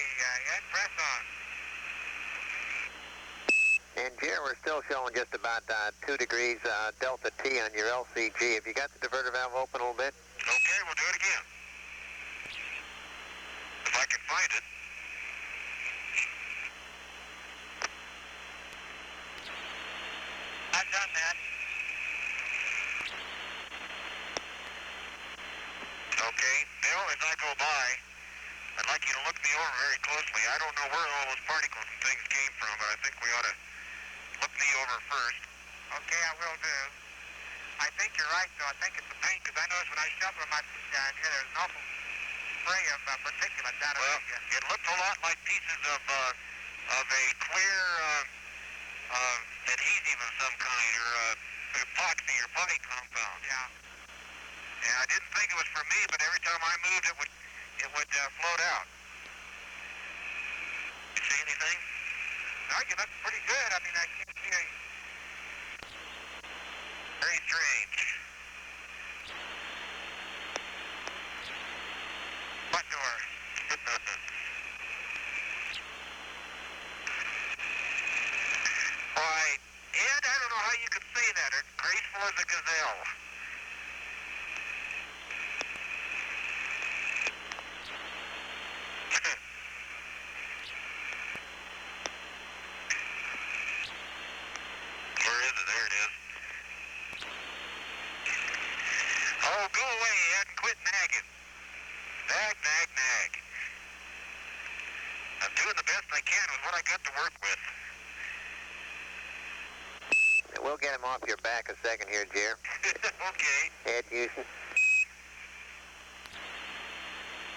Ed, press on. And Jerry, we're still showing just about 2 degrees delta T on your LCG. Have you got the diverter valve open a little bit? Okay, we'll do it again. If I can find it. I've done that. Okay, Bill, as I go by, I'd like you to look me over very closely. I don't know where all those particles and things came from, but I think we ought to look me over first. Okay, I will do. I think you're right, though. I think it's the paint, because I noticed when I shuffle my feet down here, there's an awful spray of particulate down Well, it looked a lot like pieces of a clear adhesive of some kind, or epoxy or putty compound. Yeah. And I didn't think it was for me, but every time I moved, it would float out. You see anything? No, you look pretty good. I mean, I can't see a... Very strange. What door? Why, Ed, I don't know how you could say that. It's graceful as a gazelle. Where is it? There it is. Oh, go away, Ed, and quit nagging. Nag, nag, nag. I'm doing the best I can with what I got to work with. We'll get him off your back a second here, Jer. Okay. Ed Houston.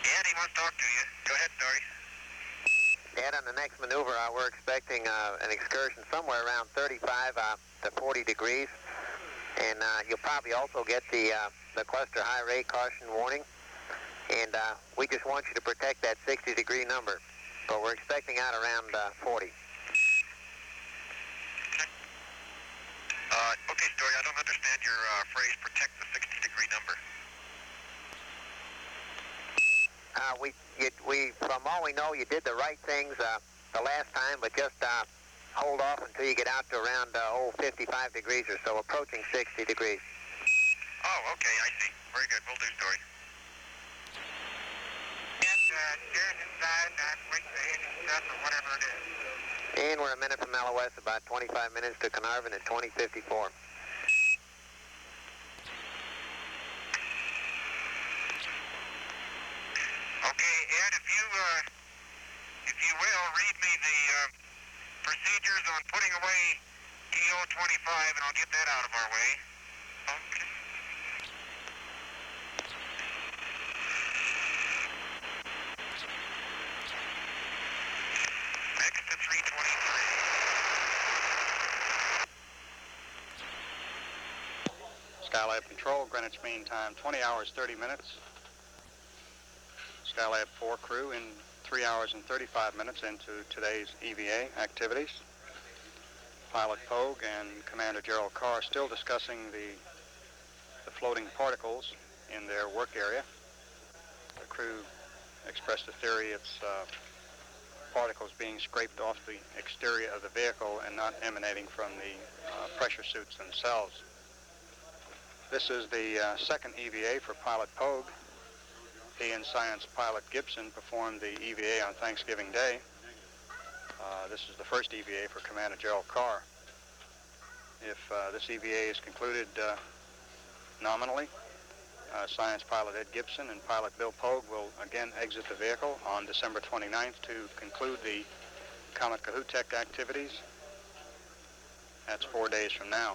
Ed, he wants to talk to you. Go ahead, Dory. Ed, on the next maneuver, we're expecting an excursion somewhere around 35 to 40 degrees. And you'll probably also get the cluster high rate caution warning. And we just want you to protect that 60-degree number. But we're expecting out around 40. Okay, Story, I don't understand your phrase, protect the 60-degree number. We, from all we know, you did the right things the last time, but just hold off until you get out to around 55 degrees or so, approaching 60 degrees. Oh, okay, I see. Very good. We'll do, Story. Get chairs inside and wait for any stuff or whatever it is. And we're a minute from LOS, about 25 minutes to Carnarvon at 2054. Okay, Ed, if you will, read me the procedures on putting away TO-25, and I'll get that out of our way. Okay. Next to 323. Skylab Control, Greenwich Mean Time, 20 hours, 30 minutes. Skylab-4 crew in 3 hours and 35 minutes into today's EVA activities. Pilot Pogue and Commander Gerald Carr still discussing the floating particles in their work area. The crew expressed a theory it's particles being scraped off the exterior of the vehicle and not emanating from the pressure suits themselves. This is the second EVA for Pilot Pogue. He and science pilot Gibson performed the EVA on Thanksgiving Day. This is the first EVA for Commander Gerald Carr. If this EVA is concluded nominally, science pilot Ed Gibson and pilot Bill Pogue will again exit the vehicle on December 29th to conclude the Comet Kohoutek activities. That's 4 days from now.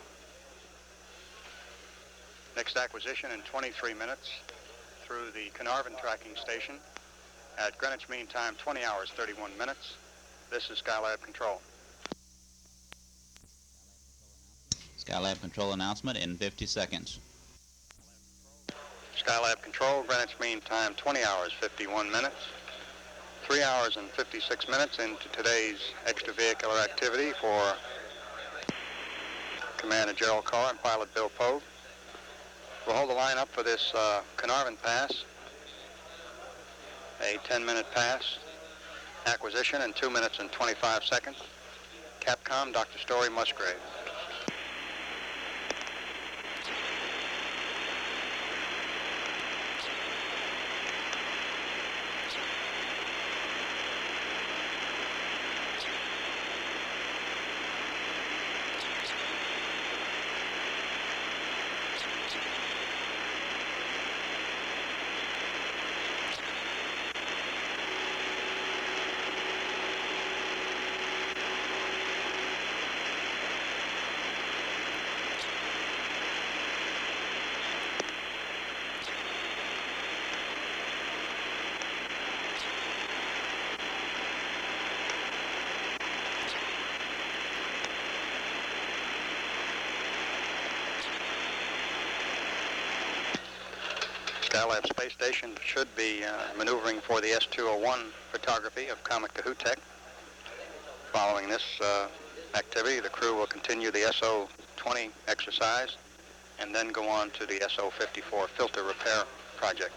Next acquisition in 23 minutes through the Carnarvon tracking station at Greenwich Mean Time, 20 hours, 31 minutes. This is Skylab Control. Skylab Control announcement in 50 seconds. Skylab Control, Greenwich Mean Time, 20 hours, 51 minutes. 3 hours and 56 minutes into today's extravehicular activity for Commander Gerald Carr and pilot Bill Pogue. We'll hold the line up for this Carnarvon pass, a 10-minute pass, acquisition in 2 minutes and 25 seconds. Capcom, Dr. Story Musgrave. Skylab space station should be maneuvering for the S-201 photography of Comet Kohoutek. Following this activity, the crew will continue the SO-20 exercise and then go on to the SO-54 filter repair project.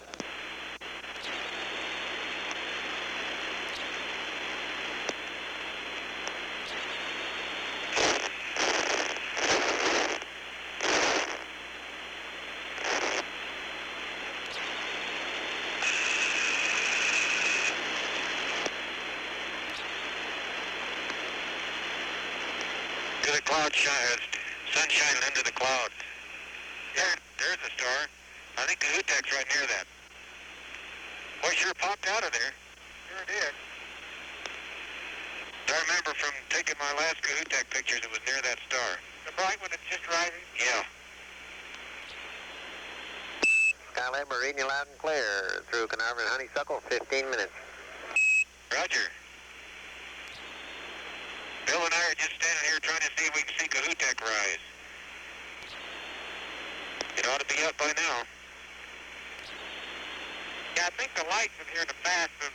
To the cloud sunshine into the clouds. Yeah, there's a star. I think Kohoutek's right near that. Boy, sure popped out of there. Sure did. I remember from taking my last Kohoutek pictures, it was near that star. The bright one that's just rising? Yeah. Skylab, we're reading you loud and clear through Carnarvon and Honeysuckle, 15 minutes. Roger. Bill and I are just standing here trying to see if we can see Kohoutek rise. It ought to be up by now. Yeah, I think the lights in here in the past have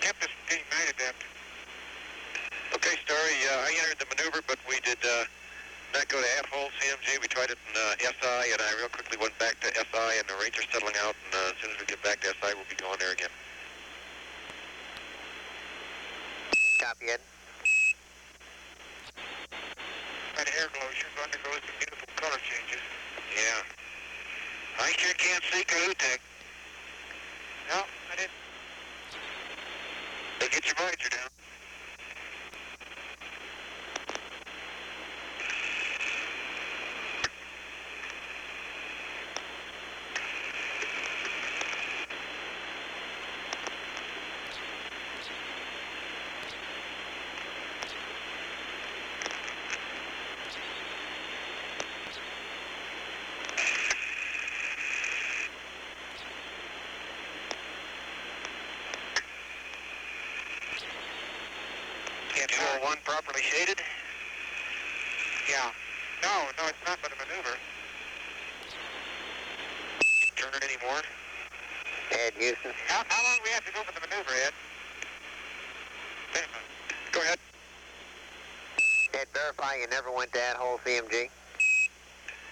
kept us being night adept. Okay, Starry, I entered the maneuver, but we did not go to half-hole CMG. We tried it in SI, and I real quickly went back to SI, and the rates are settling out, and as soon as we get back to SI, we'll be going there again. Copy, Ed. That air glow sure undergoes some beautiful color changes. Yeah. I sure can't see Kohoutek. No, I didn't. Hey, get your visor down. One properly shaded? Yeah. No, it's not but a maneuver. Turn it any more? Ed, Houston. How long do we have to go for the maneuver, Ed? Go ahead. Ed, verify you never went to at-hole CMG.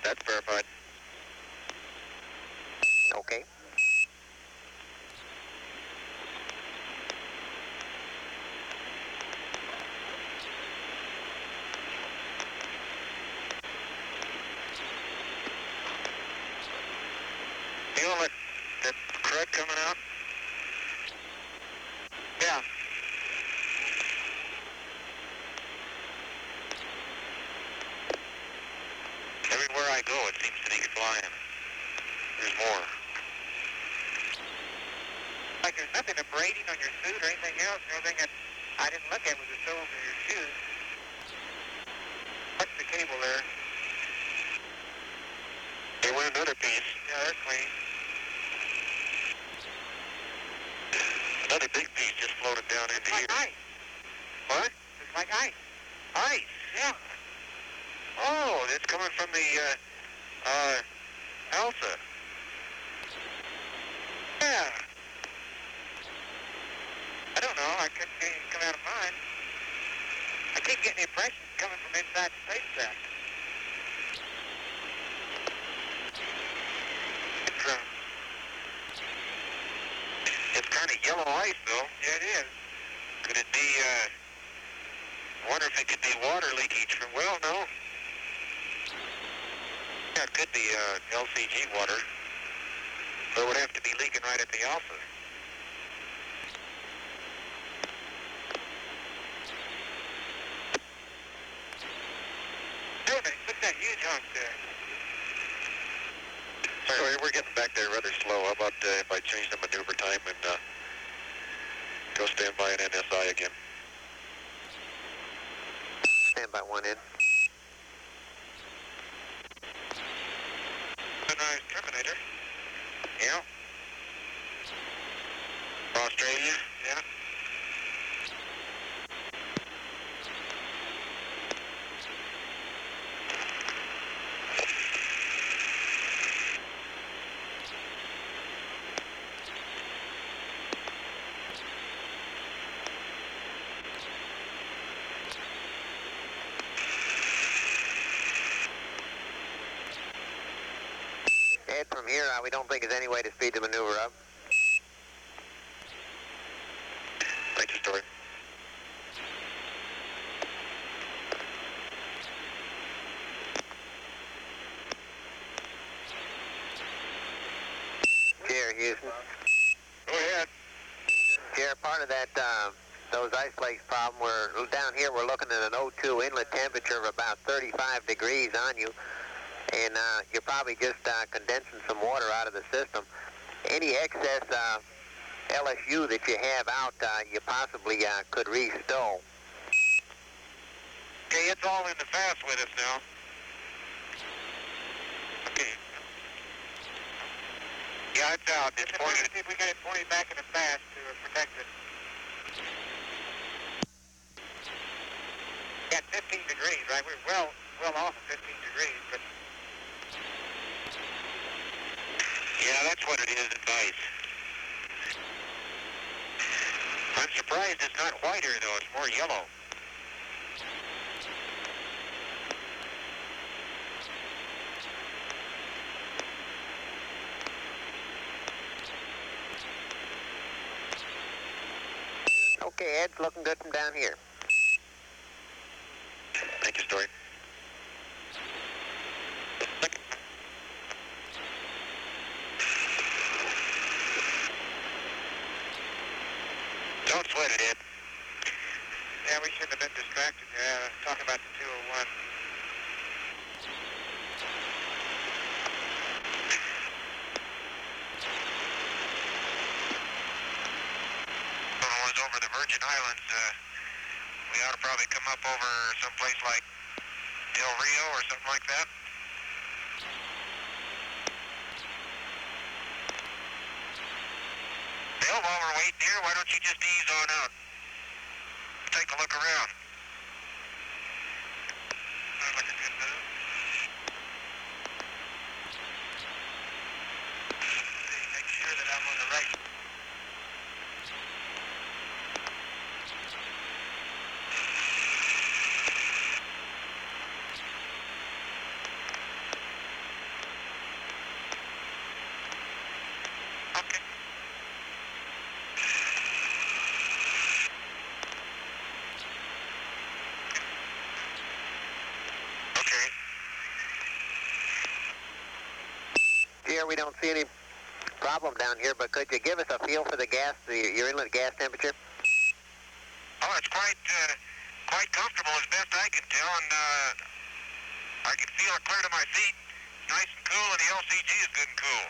That's verified. Okay. Feel that crud coming out? Yeah. Everywhere I go, it seems to be flying. There's more. Like there's nothing abrading on your suit or anything else. The only thing that I didn't look at was the soles of your shoes. What's the cable there? They went another piece. Yeah, they're clean. Another big piece just floated down into Like here. ice. What? It's like ice. Ice. Yeah. Oh, it's coming from the Elsa. Yeah. I don't know. I couldn't get it to come out of mine. I keep getting the impression it's coming from inside the spacecraft. It's kind of yellow ice, though. Yeah, it is. Could it be, I wonder if it could be water leakage from, well, no. Yeah, it could be LCG water. But it would have to be leaking right at the alpha. Look at that huge hunk there. Sorry, we're getting back there rather slow. How about if I change the maneuver time and go stand by an NSI again? Stand by one in. Sunrise Terminator. Yeah. Australia? Yeah. from here, we don't think there's any way to speed the maneuver up. Thank you, Story. Here, Houston. Go ahead. Here, part of that, those ice lakes problem, we're down here, we're looking at an O2 inlet temperature of about 35 degrees on you, and you're probably just condensing some water out of the system. Any excess LSU that you have out, you possibly could restow. Okay, it's all in the fast with us now. Okay. Yeah, it's out. It's pointed. See if we get it pointed back in the fast to protect it. At 15 degrees, right? We're well off of 15 degrees, but... Yeah, that's what it is, it's ice. I'm surprised it's not whiter, though. It's more yellow. Okay, Ed's looking good from down here. Thank you, Story. Don't sweat it, Ed. Yeah, we shouldn't have been distracted. Talking about the 201. Was over the Virgin Islands. We ought to probably come up over someplace like Del Rio or something like that. Bill, while we're waiting here, why don't you just ease on out? Take a look around. Sounds like a good move. Make sure that I'm on the right. Here, we don't see any problem down here, but could you give us a feel for the gas, your inlet gas temperature? Oh, it's quite comfortable as best I can tell, and I can feel it clear to my feet. Nice and cool, and the LCG is good and cool.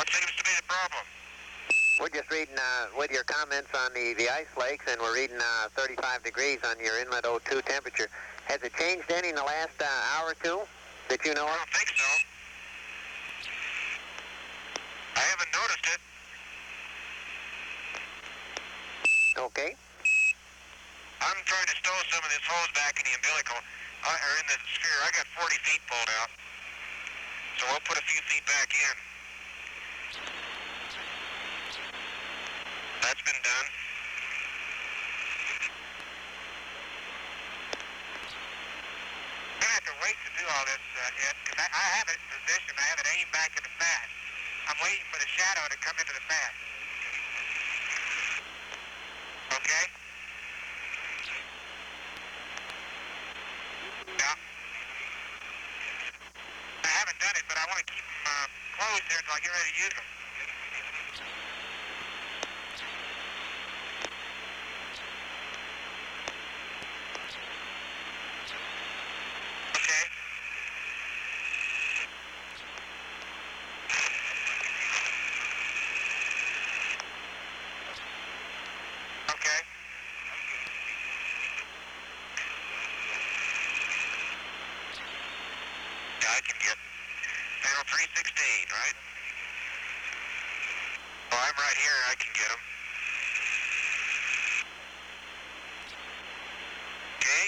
What seems to be the problem? We're just reading with your comments on the ice lakes, and we're reading 35 degrees on your inlet O2 temperature. Has it changed any in the last hour or two that you know I of? don't think so. I haven't noticed it. Okay. I'm trying to stow some of this hose back in the umbilical, or in the sphere. I got 40 feet pulled out, so we'll put a few feet back in. That's been done. I'm going to have to wait to do all this, Ed, because I have it in position. I have it aimed back in the fast. I'm waiting for the shadow to come into the fast. Okay? Yeah. I haven't done it, but I want to keep them closed there until I get ready to use them. Okay. Okay. Yeah, I can get panel 316, right? Oh, I'm right here. I can get them. Okay.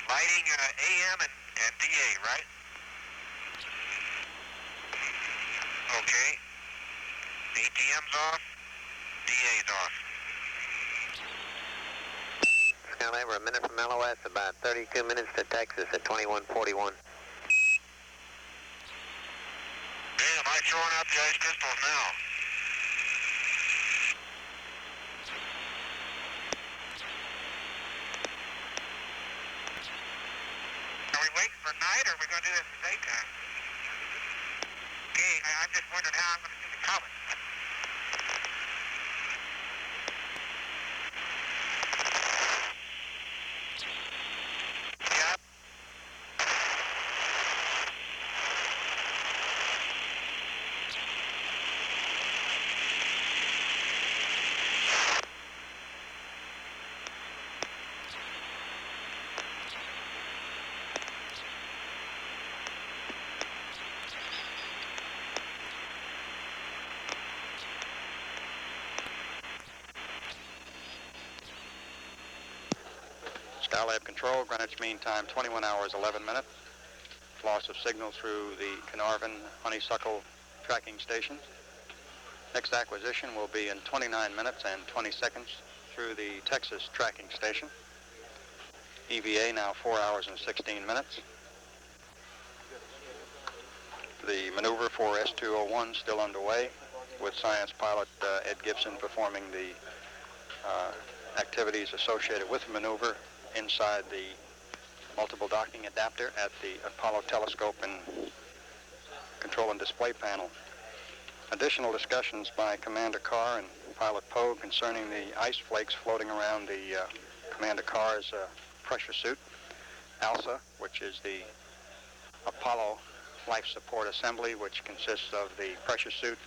Lighting AM and DA, right? Okay. ATM's off. DA's off. Skylab, we're a minute from LOS, about 32 minutes to Texas at 2141. throwing out the ice crystals now. Are we waiting for night, or are we going to do this in daytime? Okay, I'm just wondering how I'm going to see the comet. Yeah. Skylab Control, Greenwich Mean Time, 21 hours, 11 minutes. Loss of signal through the Carnarvon Honeysuckle tracking station. Next acquisition will be in 29 minutes and 20 seconds through the Texas tracking station. EVA now 4 hours and 16 minutes. The maneuver for S-201 still underway, with science pilot Ed Gibson performing the activities associated with the maneuver inside the multiple docking adapter at the Apollo telescope and control and display panel. Additional discussions by Commander Carr and pilot Pogue concerning the ice flakes floating around the Commander Carr's pressure suit, ALSA, which is the Apollo life support assembly, which consists of the pressure suit,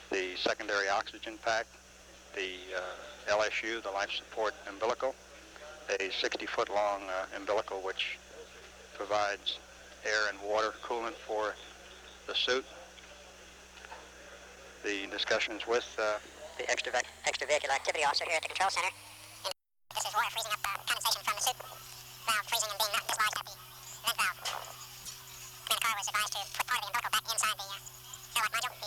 the secondary oxygen pack, the LSU, the life support umbilical, a 60-foot long umbilical which provides air and water coolant for the suit. The discussions with the extravehicular activity officer here at the control center. This is water freezing up condensation from the suit. Valve freezing and being not dislodged at the vent valve. Commander Carr was advised to put part of the umbilical back inside the airlock module.